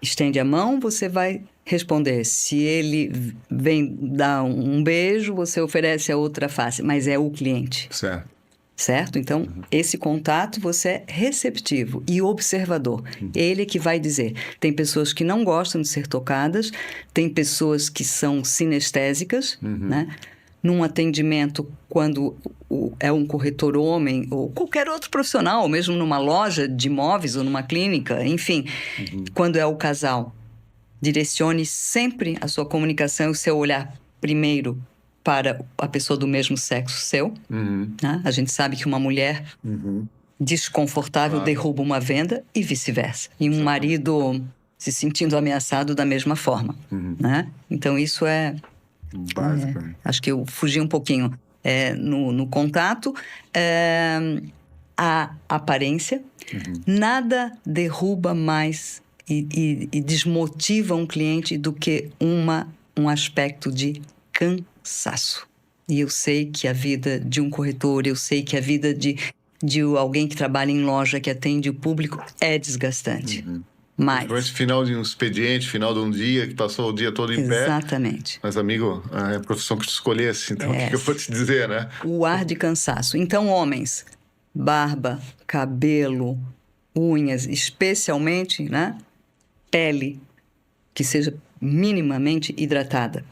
estende a mão, você vai responder. Se ele vem dar um beijo, você oferece a outra face. Mas é o cliente. Certo? Então, esse contato, você é receptivo e observador. Ele é que vai dizer. Tem pessoas que não gostam de ser tocadas, tem pessoas que são sinestésicas, né? Num atendimento, quando é um corretor homem ou qualquer outro profissional, ou mesmo numa loja de imóveis ou numa clínica, enfim, quando é o casal, direcione sempre a sua comunicação e o seu olhar primeiro para a pessoa do mesmo sexo seu. Né? A gente sabe que uma mulher desconfortável derruba uma venda e vice-versa. E um marido se sentindo ameaçado da mesma forma. Né? Então, isso é... acho que eu fugi um pouquinho no contato. A aparência. Nada derruba mais e desmotiva um cliente do que um aspecto de cansaço. E eu sei que a vida de um corretor, eu sei que a vida de alguém que trabalha em loja, que atende o público, é desgastante. Mas esse final de um expediente, final de um dia, que passou o dia todo em pé. Exatamente. Mas, amigo, é a profissão que tu escolhesse, então o que eu vou te dizer, né? O ar de cansaço. Então, homens, barba, cabelo, unhas, especialmente, né? Pele, que seja minimamente hidratada.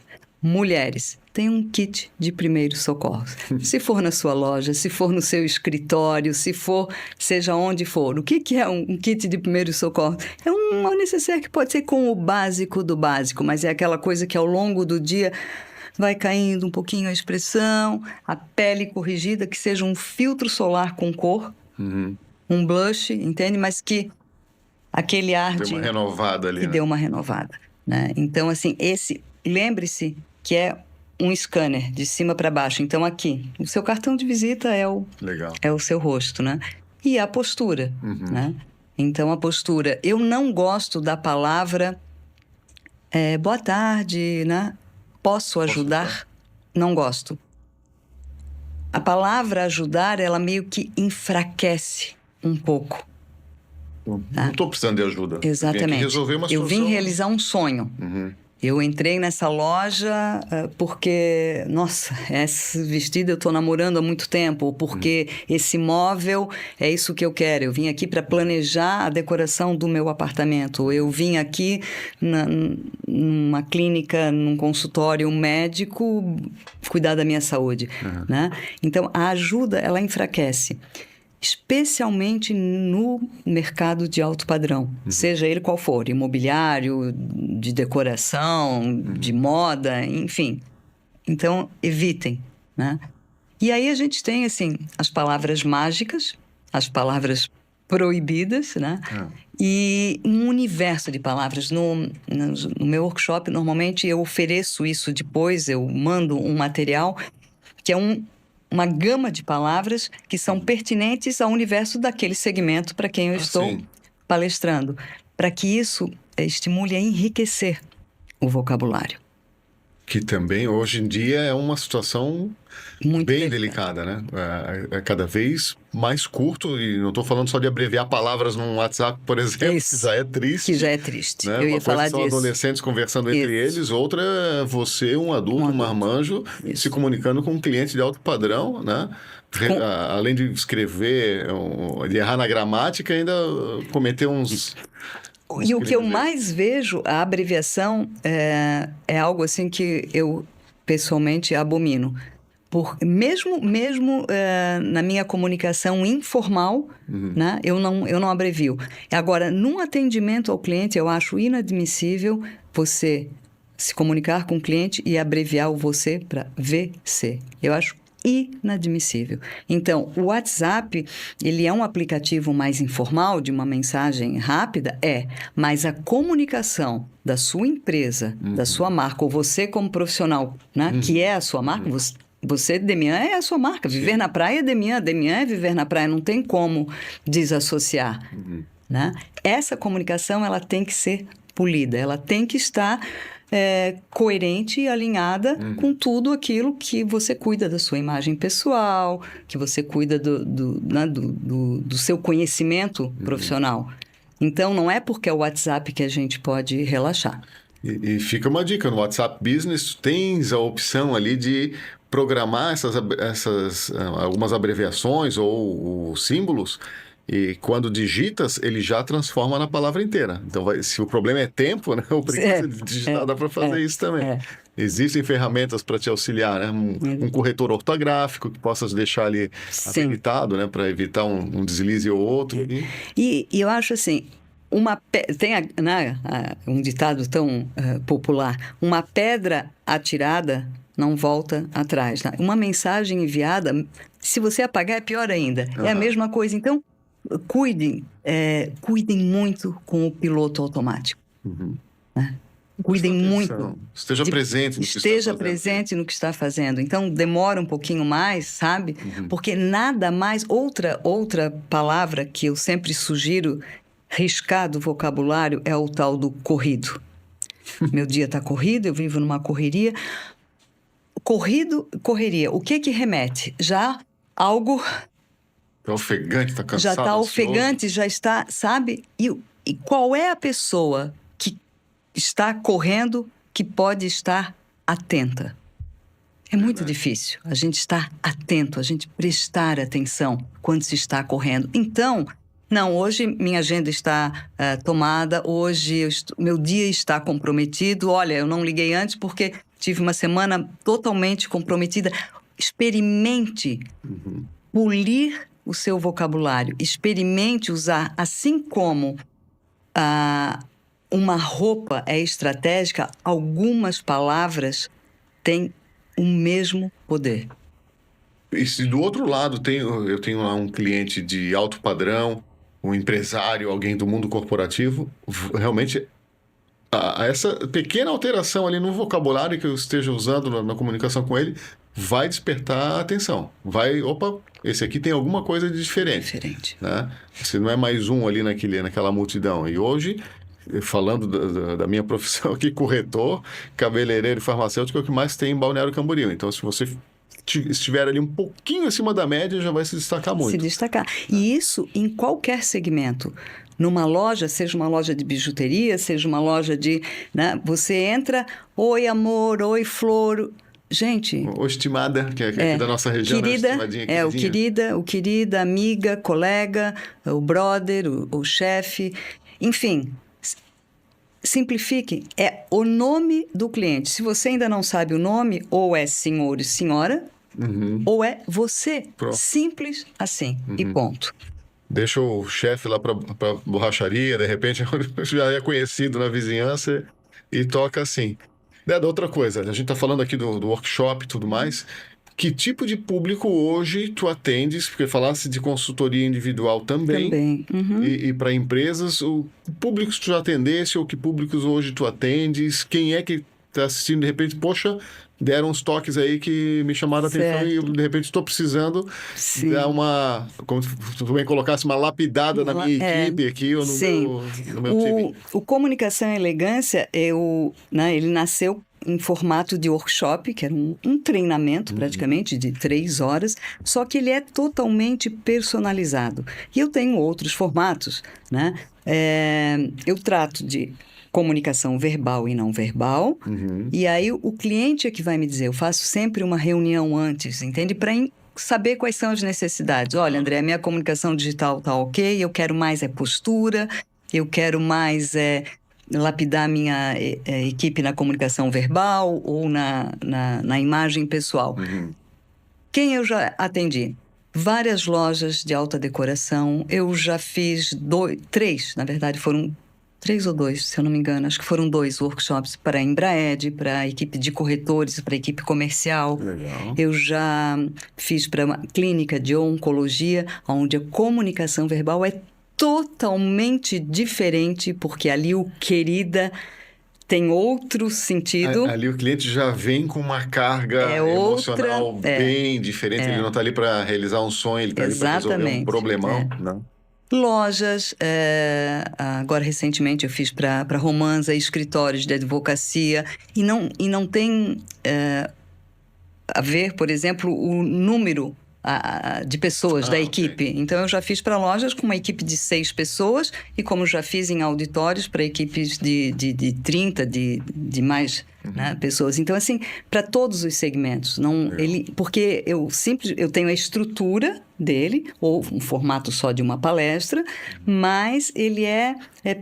Mulheres, tem um kit de primeiros socorros. Se for na sua loja, se for no seu escritório, se for, seja onde for. O que é um kit de primeiros socorros? É uma necessaire que pode ser com o básico do básico, mas é aquela coisa que ao longo do dia vai caindo um pouquinho a expressão, a pele corrigida, que seja um filtro solar com cor, um blush, entende? Mas que aquele ar deu uma renovada ali, que né? deu uma renovada, né? Então, assim, lembre-se que é um scanner de cima para baixo. Então, aqui, o seu cartão de visita é o seu rosto, né? E a postura, né? Então, a postura. Eu não gosto da palavra boa tarde, né? Posso ajudar? Não gosto. A palavra ajudar, ela meio que enfraquece um pouco. Não estou precisando de ajuda. Exatamente. Eu vim aqui resolver uma situação. Eu vim realizar um sonho. Eu entrei nessa loja porque, nossa, esse vestido eu estou namorando há muito tempo, ou porque esse móvel é isso que eu quero. Eu vim aqui para planejar a decoração do meu apartamento. Eu vim aqui numa clínica, num consultório médico, cuidar da minha saúde, né? Então, a ajuda, ela enfraquece. Especialmente no mercado de alto padrão, seja ele qual for, imobiliário, de decoração, de moda, enfim. Então, evitem, né? E aí a gente tem, assim, as palavras mágicas, as palavras proibidas, né? E um universo de palavras. No meu workshop, normalmente, eu ofereço isso depois, eu mando um material que é uma gama de palavras que são pertinentes ao universo daquele segmento para quem eu estou palestrando, para que isso estimule a enriquecer o vocabulário. Que também, hoje em dia, é uma situação muito bem delicada, né? É cada vez mais curto, e não estou falando só de abreviar palavras num WhatsApp, por exemplo, que já é triste. Que já é triste. Né? Eu ia falar disso. São adolescentes conversando entre eles, outra é você, um adulto, um marmanjo, se comunicando com um cliente de alto padrão, né? Além de escrever, de errar na gramática, ainda cometer uns... E o que eu mais vejo, a abreviação, é algo assim que eu pessoalmente abomino. Mesmo na minha comunicação informal, né, eu não abrevio. Agora, num atendimento ao cliente, eu acho inadmissível você se comunicar com o cliente e abreviar o você para VC. Eu acho inadmissível. Então, o WhatsApp, ele é um aplicativo mais informal, de uma mensagem rápida? Mas a comunicação da sua empresa, da sua marca, ou você como profissional, né, que é a sua marca, você, Demian, é a sua marca. Viver na praia é Demian é viver na praia, não tem como desassociar. Né? Essa comunicação, ela tem que ser polida, ela tem que estar coerente e alinhada com tudo aquilo que você cuida da sua imagem pessoal, que você cuida do seu conhecimento profissional. Então, não é porque é o WhatsApp que a gente pode relaxar. E fica uma dica, no WhatsApp Business tens a opção ali de programar algumas abreviações ou símbolos, e quando digitas, ele já transforma na palavra inteira. Então, se o problema é tempo, né? O preguiça de digitar dá para fazer isso também. Existem ferramentas para te auxiliar, né? Um corretor ortográfico que possas deixar ali habilitado, né? Para evitar um deslize ou outro. E eu acho assim, tem um ditado tão popular, uma pedra atirada não volta atrás. Né? Uma mensagem enviada, se você apagar, é pior ainda. É a mesma coisa. Então, cuidem muito com o piloto automático. Né? Cuidem muito. Esteja presente no que está fazendo. Esteja presente no que está fazendo. Então, demora um pouquinho mais, sabe? Porque nada mais... Outra palavra que eu sempre sugiro riscar do vocabulário é o tal do corrido. Meu dia está corrido, eu vivo numa correria. correria. O que remete? Já algo... Tá ofegante, tá cansado, já está ansioso. ofegante, já está, sabe? E qual é a pessoa que está correndo que pode estar atenta? É muito difícil a gente estar atento, a gente prestar atenção quando se está correndo. Então, não, hoje minha agenda está tomada, hoje meu dia está comprometido. Olha, eu não liguei antes porque tive uma semana totalmente comprometida. Experimente polir o seu vocabulário. Experimente usar, assim como uma roupa é estratégica, algumas palavras têm o mesmo poder. E se do outro lado eu tenho lá um cliente de alto padrão, um empresário, alguém do mundo corporativo, realmente essa pequena alteração ali no vocabulário que eu esteja usando na comunicação com ele vai despertar a atenção. Opa, esse aqui tem alguma coisa de diferente. Né? Você não é mais um ali naquela multidão. E hoje, falando da minha profissão aqui, corretor, cabeleireiro e farmacêutico é o que mais tem em Balneário Camboriú. Então, se você estiver ali um pouquinho acima da média, já vai se destacar muito. Se destacar. E isso em qualquer segmento. Numa loja, seja uma loja de bijuteria, seja uma loja de... Né, você entra, oi amor, oi flor... Gente... Ou estimada, que é aqui da nossa região, querida, né? o querida, amiga, colega, o brother, o chefe, enfim... Simplifique, é o nome do cliente. Se você ainda não sabe o nome, ou é senhor e senhora, ou é você. Pronto. Simples assim, e ponto. Deixa o chefe lá para borracharia, de repente já é conhecido na vizinhança e toca assim. Da outra coisa, a gente está falando aqui do workshop e tudo mais. Que tipo de público hoje tu atendes? Porque falasse de consultoria individual também. E para empresas, o público que tu já atendesse ou que públicos hoje tu atendes? Quem é que está assistindo, de repente, poxa, deram uns toques aí que me chamaram a atenção e eu, de repente, estou precisando dar uma, como tu bem colocasse, uma lapidada na minha equipe aqui ou no meu time. O Comunicação e Elegância, ele nasceu em formato de workshop, que era um treinamento praticamente de 3 horas, só que ele é totalmente personalizado. E eu tenho outros formatos, né? Eu trato de comunicação verbal e não verbal, e aí o cliente é que vai me dizer, eu faço sempre uma reunião antes, entende? Para saber quais são as necessidades. Olha, André, minha comunicação digital tá ok, eu quero mais postura, eu quero mais lapidar minha equipe na comunicação verbal ou na imagem pessoal. Quem eu já atendi? Várias lojas de alta decoração. Eu já fiz 3, na verdade foram 3 ou 2, se eu não me engano. Acho que foram 2 workshops para a Embraed, para a equipe de corretores, para a equipe comercial. Legal. Eu já fiz para uma clínica de oncologia, onde a comunicação verbal é totalmente diferente, porque ali o querida tem outro sentido. Ali o cliente já vem com uma carga emocional bem diferente. Ele não está ali para realizar um sonho, ele está ali para resolver um problemão. Não. Lojas, agora recentemente eu fiz para Romanza, escritórios de advocacia, e não tem a ver, por exemplo, o número de pessoas da equipe. Okay. Então, eu já fiz para lojas com uma equipe de 6 pessoas e como já fiz em auditórios para equipes de 30, de mais pessoas. Então, assim, para todos os segmentos. Porque eu tenho a estrutura dele, ou um formato só de uma palestra, mas ele é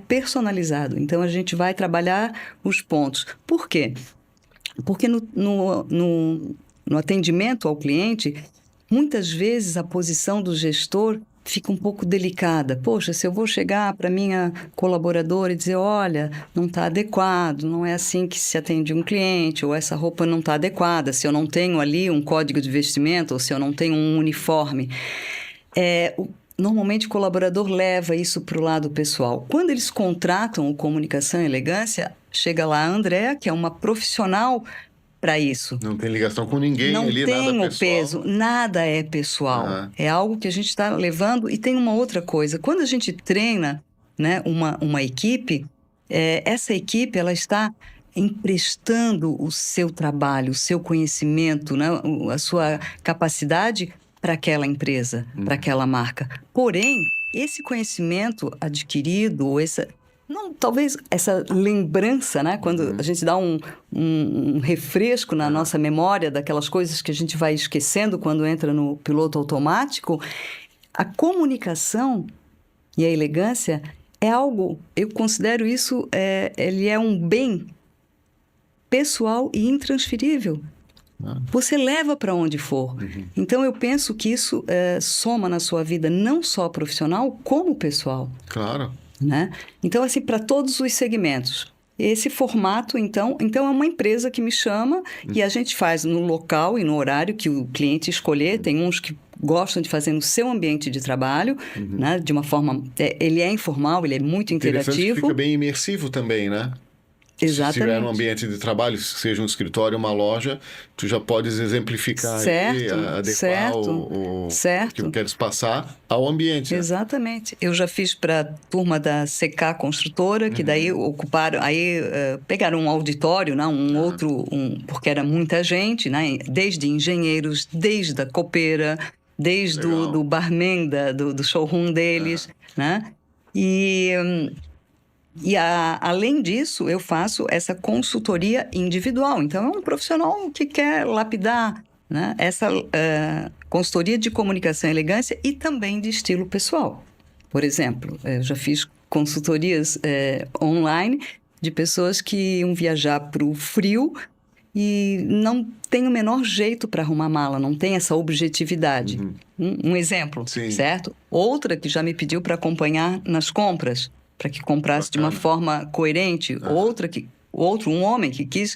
personalizado. Então, a gente vai trabalhar os pontos. Por quê? Porque no atendimento ao cliente, muitas vezes a posição do gestor fica um pouco delicada. Poxa, se eu vou chegar para minha colaboradora e dizer, olha, não está adequado, não é assim que se atende um cliente, ou essa roupa não está adequada, se eu não tenho ali um código de vestimenta, ou se eu não tenho um uniforme. Normalmente o colaborador leva isso para o lado pessoal. Quando eles contratam o Comunicação e Elegância, chega lá a Andréa, que é uma profissional para isso. Não tem ligação com ninguém não ali, nada pessoal. Não tem o peso, nada é pessoal. É algo que a gente está levando. E tem uma outra coisa, quando a gente treina, né, uma equipe, essa equipe ela está emprestando o seu trabalho, o seu conhecimento, né, a sua capacidade para aquela empresa, para aquela marca. Porém, esse conhecimento adquirido, talvez essa lembrança, né, quando a gente dá um refresco na nossa memória daquelas coisas que a gente vai esquecendo quando entra no piloto automático, a comunicação e a elegância é algo, eu considero isso, ele é um bem pessoal e intransferível. Você leva para onde for. Então, eu penso que isso soma na sua vida não só profissional, como pessoal. Claro. Né? Então, assim, para todos os segmentos. Esse formato, então é uma empresa que me chama e a gente faz no local e no horário que o cliente escolher. Tem uns que gostam de fazer no seu ambiente de trabalho, né? De uma forma... ele é informal, ele é muito interativo. Fica bem imersivo também, né? Exatamente. Se tiver um ambiente de trabalho, seja um escritório, uma loja, tu já podes exemplificar e adequar o que queres passar ao ambiente. Exatamente. Eu já fiz para a turma da CK Construtora, que daí ocuparam, pegaram um auditório, né, porque era muita gente, né, desde engenheiros, desde a copeira, desde do barman, do showroom deles, né? E além disso, eu faço essa consultoria individual. Então, é um profissional que quer lapidar, né, essa consultoria de comunicação e elegância e também de estilo pessoal. Por exemplo, eu já fiz consultorias online de pessoas que iam viajar para o frio e não tem o menor jeito para arrumar mala, não tem essa objetividade. Um exemplo, certo? Outra que já me pediu para acompanhar nas compras, para que comprasse de uma forma coerente. Um homem que quis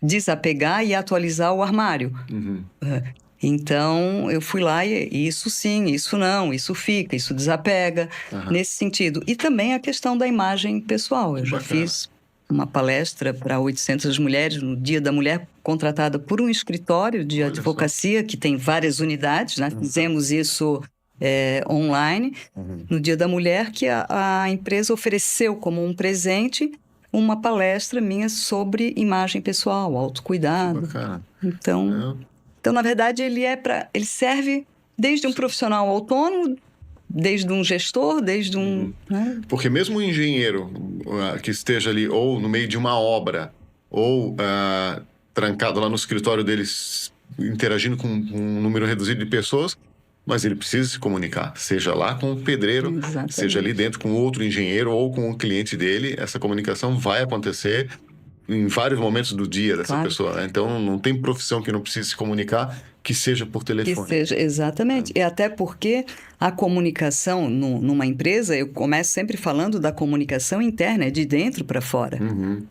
desapegar e atualizar o armário. Então, eu fui lá e isso sim, isso não, isso fica, isso desapega, nesse sentido. E também a questão da imagem pessoal. Eu já fiz uma palestra para 800 mulheres no Dia da Mulher, contratada por um escritório de advocacia que tem várias unidades, né? Fizemos isso... online, no Dia da Mulher, que a empresa ofereceu como um presente uma palestra minha sobre imagem pessoal, autocuidado. Então, na verdade, ele serve desde um profissional autônomo, desde um gestor, desde um... Né? Porque mesmo um engenheiro que esteja ali ou no meio de uma obra ou trancado lá no escritório deles, interagindo com um número reduzido de pessoas, mas ele precisa se comunicar, seja lá com o pedreiro, seja ali dentro com outro engenheiro ou com o cliente dele, essa comunicação vai acontecer em vários momentos do dia dessa pessoa. Né? Então, não tem profissão que não precise se comunicar, que seja por telefone. Que seja, exatamente. E até porque a comunicação numa empresa, eu começo sempre falando da comunicação interna, de dentro para fora.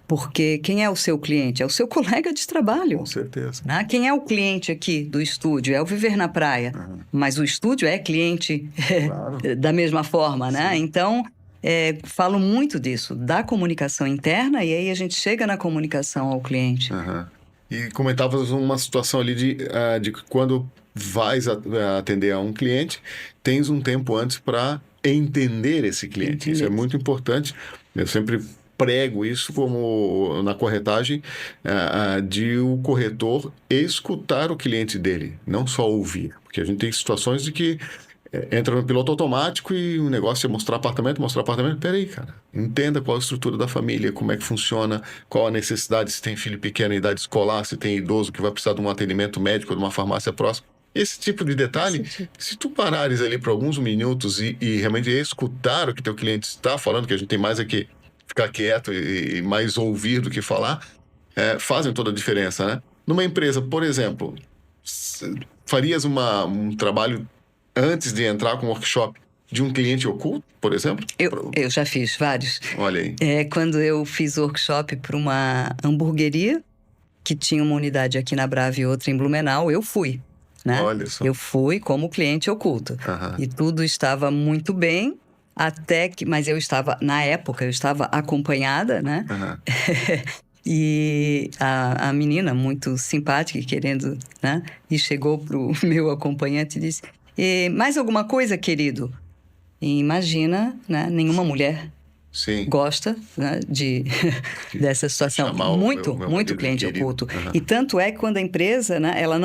Porque quem é o seu cliente? É o seu colega de trabalho. Com certeza. Né? Quem é o cliente aqui do estúdio? É o Viver na Praia. Mas o estúdio é cliente da mesma forma, né? Então, falo muito disso, da comunicação interna, e aí a gente chega na comunicação ao cliente. E comentavas uma situação ali de quando vais atender a um cliente, tens um tempo antes para entender esse cliente. Isso é muito importante. Eu sempre prego isso como na corretagem, de o corretor escutar o cliente dele, não só ouvir. Porque a gente tem situações de que entra no piloto automático e o negócio é mostrar apartamento. Peraí, cara. Entenda qual a estrutura da família, como é que funciona, qual a necessidade, se tem filho pequeno em idade escolar, se tem idoso que vai precisar de um atendimento médico, de uma farmácia próxima. Esse tipo de detalhe, se tu parares ali por alguns minutos e realmente escutar o que teu cliente está falando, que a gente tem mais aqui ficar quieto e mais ouvir do que falar, fazem toda a diferença, né? Numa empresa, por exemplo, farias um trabalho antes de entrar com um workshop de um cliente oculto, por exemplo? Eu já fiz vários. Olha aí. Quando eu fiz workshop para uma hamburgueria, que tinha uma unidade aqui na Brava e outra em Blumenau, eu fui. Né? Olha só. Eu fui como cliente oculto. E tudo estava muito bem, mas na época, eu estava acompanhada, né? E a menina, muito simpática, querendo, né? E chegou pro meu acompanhante e disse... mais alguma coisa, querido? E imagina, né? Nenhuma mulher Sim. gosta, né, dessa situação. Chamar Muito meu marido cliente querido. oculto. Uhum. E tanto é que quando a empresa, né, ela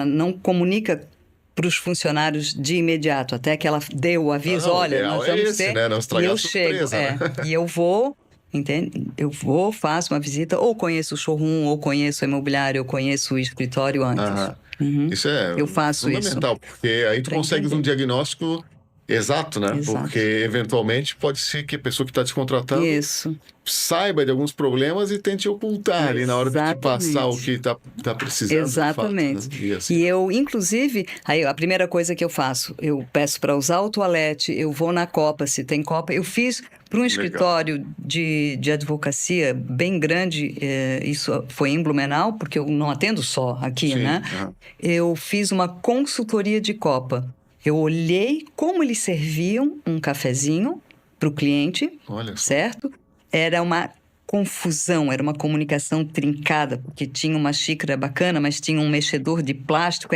não comunica para os funcionários de imediato, até que ela dê o aviso, Não, o olha, ideal nós é vamos esse, ter, né? Não e estragar eu a surpresa, chego, né? e eu vou, entende? Eu vou, faço uma visita, ou conheço o showroom, ou conheço o imobiliário, ou conheço o escritório antes. Aham. Uhum. Isso é Eu faço fundamental, porque aí tu pra consegues um entender. diagnóstico exato, né? Exato. Porque eventualmente pode ser que a pessoa que está te contratando Isso. saiba de alguns problemas e tente ocultar ali na hora de te passar o que tá precisando. Exatamente. De fato, né? E assim, E eu, inclusive, aí a primeira coisa que eu faço, eu peço para usar o toalete, eu vou na copa, se tem copa. Eu fiz para um escritório de advocacia bem grande, isso foi em Blumenau, porque eu não atendo só aqui, sim, né? aham. Eu fiz uma consultoria de copa. Eu olhei como eles serviam um cafezinho para o cliente, Olha só. certo? Era uma confusão, era uma comunicação trincada, porque tinha uma xícara bacana, mas tinha um mexedor de plástico,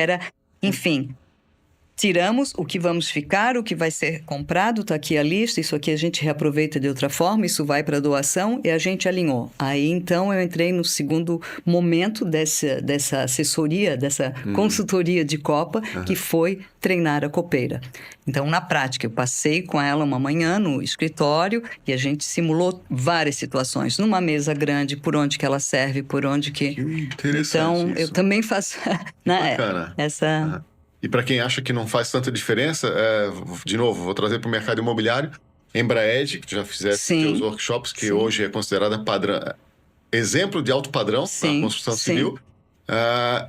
enfim. Tiramos o que vamos ficar, o que vai ser comprado, está aqui a lista, isso aqui a gente reaproveita de outra forma, isso vai para doação e a gente alinhou. Aí então eu entrei no segundo momento dessa assessoria, dessa consultoria de copa, que foi treinar a copeira. Então, na prática, eu passei com ela uma manhã no escritório e a gente simulou várias situações, numa mesa grande, por onde que ela serve, por onde que... Interessante Então, eu isso. também faço Bacana. essa... Aham. E para quem acha que não faz tanta diferença, de novo, vou trazer para o mercado imobiliário, Embraed, que tu já fizesse Sim. teus workshops, que Sim. hoje é considerada exemplo de alto padrão na Sim, construção sim. civil,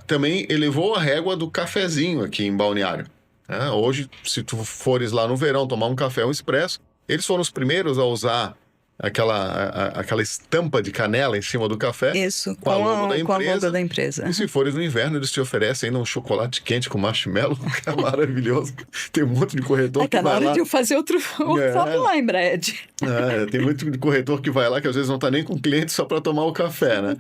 também elevou a régua do cafezinho aqui em Balneário. Hoje, se tu fores lá no verão tomar um café, um expresso, eles foram os primeiros a usar aquela estampa de canela em cima do café. Isso, com a logo da com a empresa. logo da empresa. E se fores no inverno, eles te oferecem ainda um chocolate quente com marshmallow, que é maravilhoso. Tem um monte de corretor que Tá na vai hora lá. de eu fazer outro vamos lá, Embraed. Tem muito de corretor que vai lá que às vezes não tá nem com cliente só para tomar o café, né?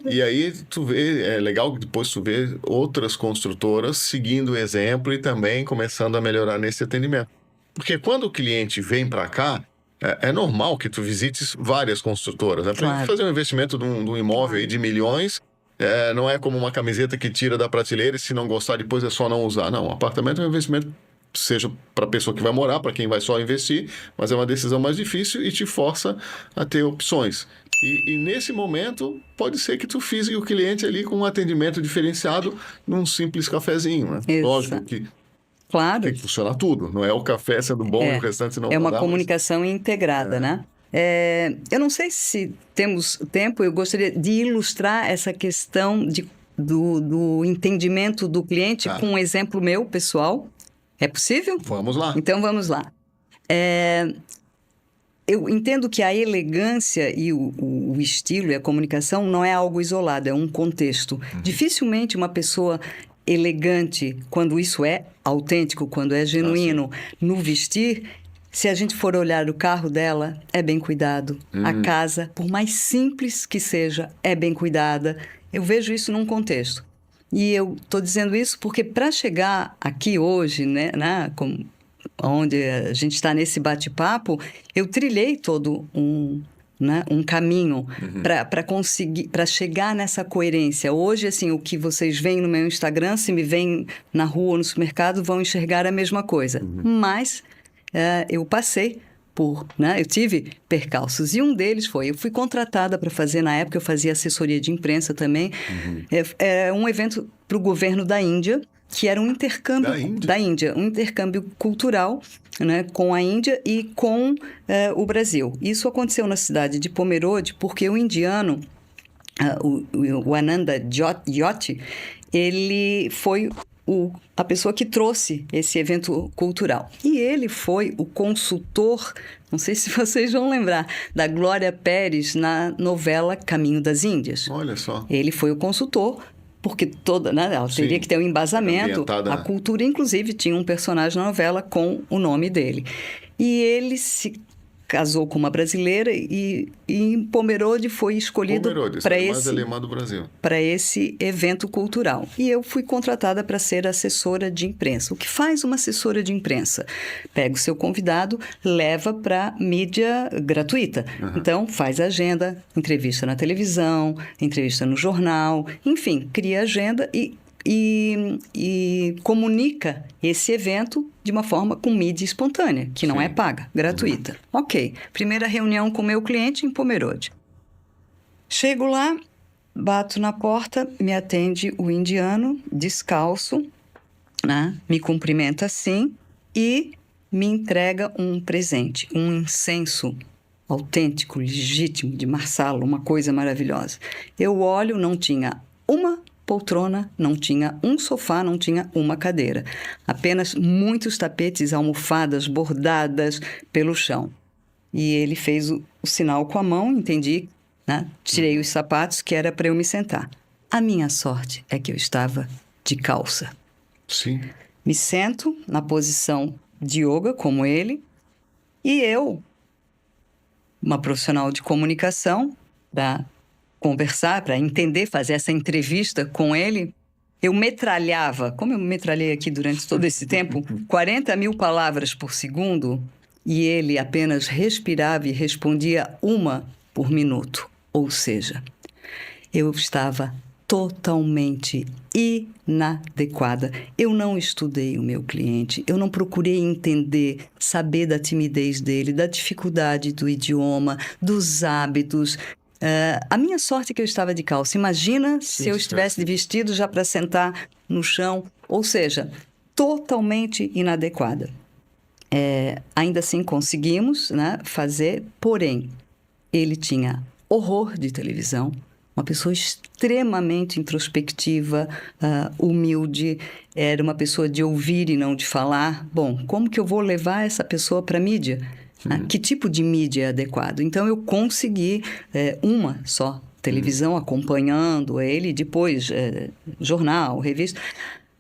E aí tu vê, é legal que depois tu vê outras construtoras seguindo o exemplo e também começando a melhorar nesse atendimento. Porque quando o cliente vem para cá, é normal que tu visites várias construtoras, né? Para Claro. fazer um investimento de um imóvel aí de milhões, não é como uma camiseta que tira da prateleira e se não gostar depois é só não usar. Não, um apartamento é um investimento, seja para a pessoa que vai morar, para quem vai só investir, mas é uma decisão mais difícil e te força a ter opções. E nesse momento, pode ser que tu fisgue o cliente ali com um atendimento diferenciado num simples cafezinho, né? Isso. Lógico que Claro. tem que funcionar tudo, não é o café sendo bom e o restante não É uma dá, mas- comunicação integrada, né? Eu não sei se temos tempo, eu gostaria de ilustrar essa questão do entendimento do cliente com um exemplo meu, pessoal. É possível? Vamos lá. Então, vamos lá. Eu entendo que a elegância e o estilo e a comunicação não é algo isolado, é um contexto. Dificilmente uma pessoa elegante, quando isso é autêntico, quando é genuíno, no vestir, se a gente for olhar o carro dela, é bem cuidado. A casa, por mais simples que seja, é bem cuidada. Eu vejo isso num contexto. E eu estou dizendo isso porque para chegar aqui hoje, né, onde a gente está nesse bate-papo, eu trilhei todo um caminho para conseguir, para chegar nessa coerência. Hoje, assim, o que vocês veem no meu Instagram, se me veem na rua ou no supermercado, vão enxergar a mesma coisa. Mas eu passei eu tive percalços. E um deles eu fui contratada para fazer, na época eu fazia assessoria de imprensa também, um evento para o governo da Índia, que era um intercâmbio um intercâmbio cultural, né, com a Índia e com o Brasil. Isso aconteceu na cidade de Pomerode, porque o indiano, o Ananda Jyoti, ele foi a pessoa que trouxe esse evento cultural. E ele foi o consultor, não sei se vocês vão lembrar, da Glória Pérez na novela Caminho das Índias. Olha só. Ele foi o consultor, porque ela teria que ter um embasamento. A cultura, inclusive, tinha um personagem na novela com o nome dele. E ele se casou com uma brasileira e em Pomerode foi escolhido para esse evento cultural. E eu fui contratada para ser assessora de imprensa. O que faz uma assessora de imprensa? Pega o seu convidado, leva para mídia gratuita. Então, faz a agenda, entrevista na televisão, entrevista no jornal, enfim, cria agenda e comunica esse evento de uma forma com mídia espontânea, que não é paga, gratuita. Ok, primeira reunião com o meu cliente em Pomerode. Chego lá, bato na porta, me atende o indiano, descalço, né? Me cumprimenta assim e me entrega um presente, um incenso autêntico, legítimo, de Marsala, uma coisa maravilhosa. Eu olho, não tinha uma poltrona, não tinha um sofá, não tinha uma cadeira. Apenas muitos tapetes, almofadas bordadas pelo chão. E ele fez o sinal com a mão, entendi, né? Tirei os sapatos que era para eu me sentar. A minha sorte é que eu estava de calça. Sim. Me sento na posição de yoga, como ele, e eu, uma profissional de comunicação, para conversar, para entender, fazer essa entrevista com ele, eu metralhava, como eu metralhei aqui durante todo esse tempo, 40 mil palavras por segundo, e ele apenas respirava e respondia uma por minuto. Ou seja, eu estava totalmente inadequada. Eu não estudei o meu cliente, eu não procurei entender, saber da timidez dele, da dificuldade do idioma, dos hábitos. A minha sorte é que eu estava de calça. Imagina se eu estivesse de vestido já para sentar no chão. Ou seja, totalmente inadequada. Ainda assim conseguimos, né, fazer, porém, ele tinha horror de televisão, uma pessoa extremamente introspectiva, humilde, era uma pessoa de ouvir e não de falar. Bom, como que eu vou levar essa pessoa para a mídia? Que tipo de mídia é adequado? Então, eu consegui uma só televisão acompanhando ele, depois jornal, revista.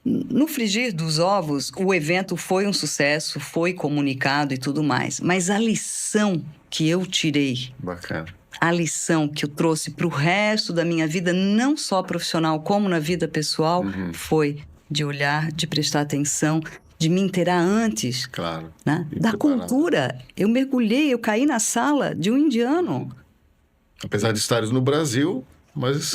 No frigir dos ovos, o evento foi um sucesso, foi comunicado e tudo mais. Mas a lição que eu tirei... Bacana. A lição que eu trouxe para o resto da minha vida, não só profissional, como na vida pessoal, foi de olhar, de prestar atenção, de me inteirar antes, claro, né, da cultura. Eu mergulhei, eu caí na sala de um indiano. Apesar de estares no Brasil, mas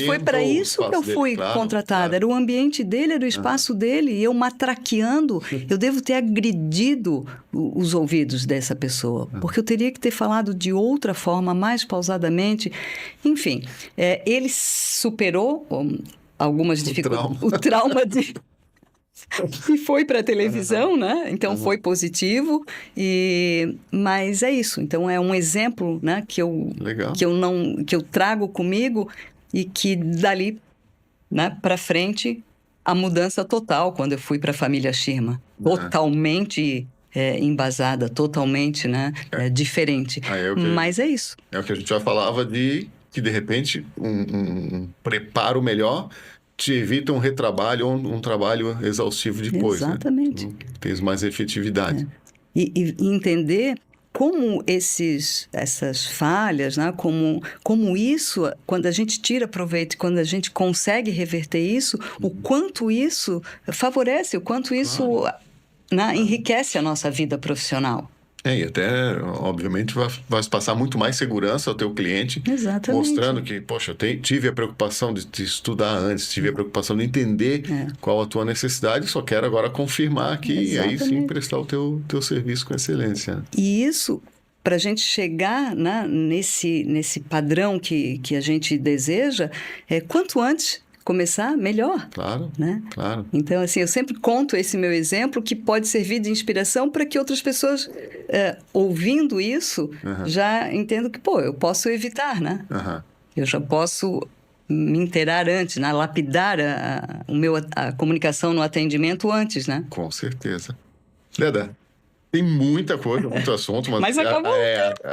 foi para isso que eu fui contratada. Claro. Era o ambiente dele, era o espaço dele, e eu matraqueando, eu devo ter agredido os ouvidos dessa pessoa, porque eu teria que ter falado de outra forma, mais pausadamente. Enfim, ele superou algumas dificuldades. O trauma de... E foi para a televisão, né? Então foi positivo. Mas é isso. Então é um exemplo, né, que eu trago comigo e que dali, né, para frente a mudança total quando eu fui para a família Schirmer, totalmente embasada, totalmente, né, diferente. Mas é isso. É o que a gente já falava de repente um preparo melhor te evita um retrabalho ou um trabalho exaustivo depois. Exatamente. Né? Tens mais efetividade. E entender como essas falhas, né? como isso, quando a gente tira proveito, quando a gente consegue reverter isso, o quanto isso favorece, o quanto isso enriquece a nossa vida profissional. E até, obviamente, vai passar muito mais segurança ao teu cliente. Exatamente. Mostrando que, poxa, eu tive a preocupação de estudar antes, tive a preocupação de entender qual a tua necessidade, só quero agora confirmar aqui e aí sim prestar o teu serviço com excelência. E isso, para a gente chegar, né, nesse padrão que a gente deseja, quanto antes começar, melhor. Claro, né? Claro. Então, assim, eu sempre conto esse meu exemplo que pode servir de inspiração para que outras pessoas, ouvindo isso, já entendam que, eu posso evitar, né? Eu já posso me inteirar antes, né? Lapidar a comunicação no atendimento antes, né? Com certeza. Leda, tem muita coisa, muito assunto, mas acabou.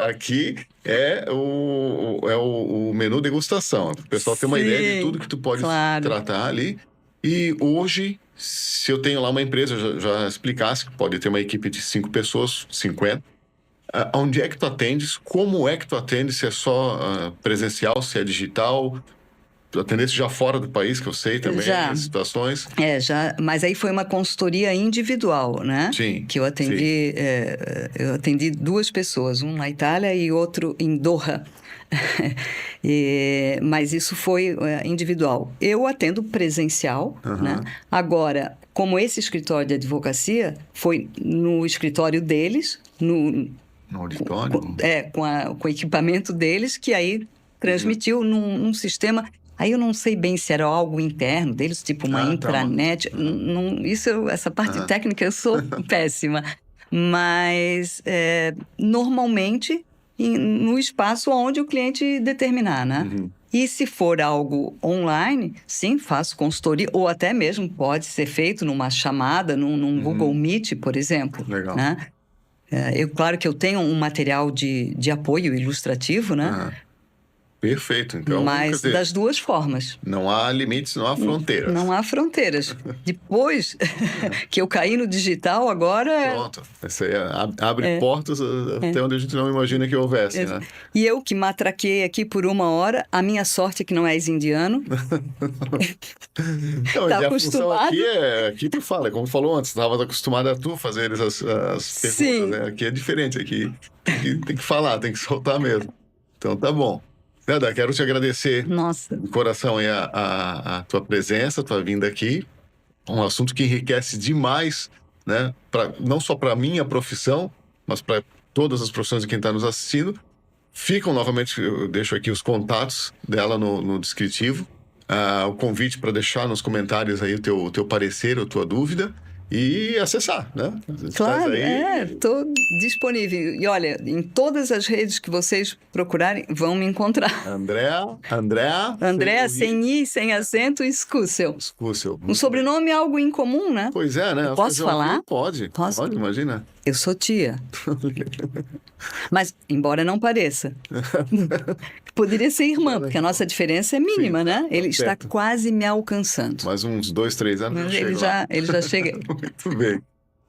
Aqui é o menu degustação. O pessoal tem uma ideia de tudo que tu pode tratar ali. E hoje, se eu tenho lá uma empresa, já explicasse que pode ter uma equipe de 5 pessoas, 50. Onde é que tu atendes? Como é que tu atendes? Se é só presencial, se é digital? Tu atendeste já fora do país, que eu sei também, as situações. Já, mas aí foi uma consultoria individual, né? Sim. Que eu atendi, eu atendi 2 pessoas, um na Itália e outro em Doha. Mas isso foi individual. Eu atendo presencial, né? Agora, como esse escritório de advocacia foi no escritório deles, no auditório? Com o equipamento deles, que aí transmitiu num sistema. Aí eu não sei bem se era algo interno deles, tipo uma intranet. Essa parte técnica eu sou péssima. Mas normalmente no espaço onde o cliente determinar, né? E se for algo online, sim, faço consultoria, ou até mesmo pode ser feito numa chamada, num Google Meet, por exemplo. Legal. Né? Claro que eu tenho um material de apoio ilustrativo, né? Perfeito. Então, mas das 2 formas. Não há limites, não há fronteiras. Não há fronteiras. Depois que eu caí no digital, agora... Pronto. Isso aí abre portas até onde a gente não imagina que houvesse, né? E eu que matraquei aqui por 1 hora, a minha sorte é que não és indiano. Não, tá acostumado. Aqui tu fala, como falou antes, estavas acostumado a tu fazer as perguntas, Sim. Né? Aqui é diferente, aqui tem que falar, tem que soltar mesmo. Então tá bom. Neda, quero te agradecer de coração aí a tua presença, a tua vinda aqui. Um assunto que enriquece demais, né? Não só para a minha profissão, mas para todas as profissões de quem está nos assistindo. Ficam novamente, eu deixo aqui os contatos dela no descritivo. O convite para deixar nos comentários aí o teu parecer, a tua dúvida. E acessar, né? Claro, estou disponível. E olha, em todas as redes que vocês procurarem, vão me encontrar. Andréa, sem i, sem acento, Escúcio. Um sobrenome é algo incomum, né? Pois é, né? Posso falar? Pode, imagina. Eu sou tia. Mas, embora não pareça. Poderia ser irmã, porque a nossa diferença é mínima, né? Ele está quase me alcançando. Mais uns 2, 3 anos ele já chega. Muito bem.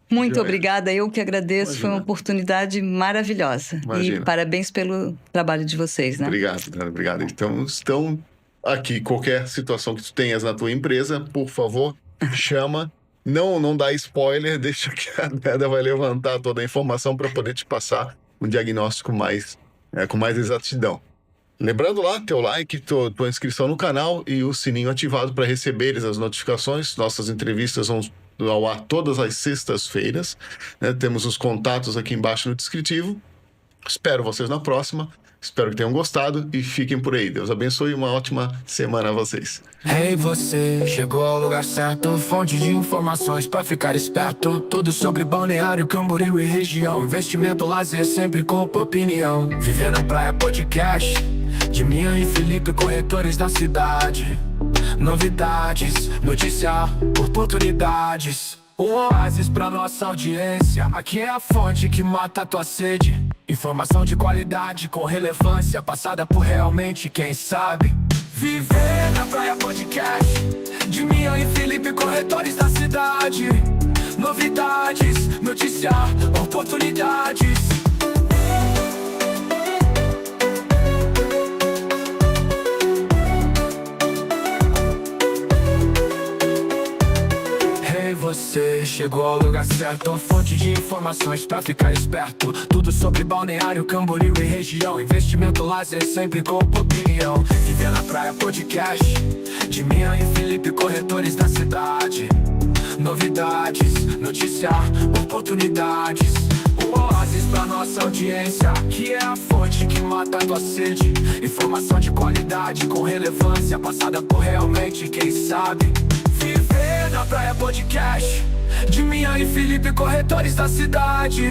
Muito obrigada, eu que agradeço. Imagina. Foi uma oportunidade maravilhosa. Imagina. E parabéns pelo trabalho de vocês, né? Obrigado. Então, estão aqui, qualquer situação que tu tenhas na tua empresa, por favor, chama. Não dá spoiler, deixa que a Neda vai levantar toda a informação para poder te passar um diagnóstico com mais exatidão. Lembrando lá, teu like, tua inscrição no canal e o sininho ativado para receberes as notificações. Nossas entrevistas vão ao ar todas as sextas-feiras, né? Temos os contatos aqui embaixo no descritivo. Espero vocês na próxima. Espero que tenham gostado e fiquem por aí. Deus abençoe e uma ótima semana a vocês. Hey, você chegou ao lugar certo, fonte de informações pra ficar esperto. Tudo sobre Balneário Camboriú e região. Investimento, lazer, sempre com opinião. Viver na Praia Podcast, de Minha e Felipe, corretores da cidade. Novidades, noticiar, oportunidades. Um oásis pra nossa audiência. Aqui é a fonte que mata a tua sede. Informação de qualidade com relevância, passada por realmente quem sabe. Viver na Praia Podcast, de Minha e Felipe, corretores da cidade. Novidades, noticiar, oportunidades. Você chegou ao lugar certo, fonte de informações pra ficar esperto. Tudo sobre Balneário Camboriú e região. Investimento, lazer, sempre com opinião. Viver na Praia Podcast, de Minha e Felipe, corretores da cidade. Novidades, noticiar, oportunidades. Um oásis pra nossa audiência, que é a fonte que mata a tua sede. Informação de qualidade com relevância, passada por realmente quem sabe. Viver na Praia Podcast, de Minha e Felipe, corretores da cidade.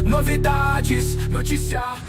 Novidades, noticiar.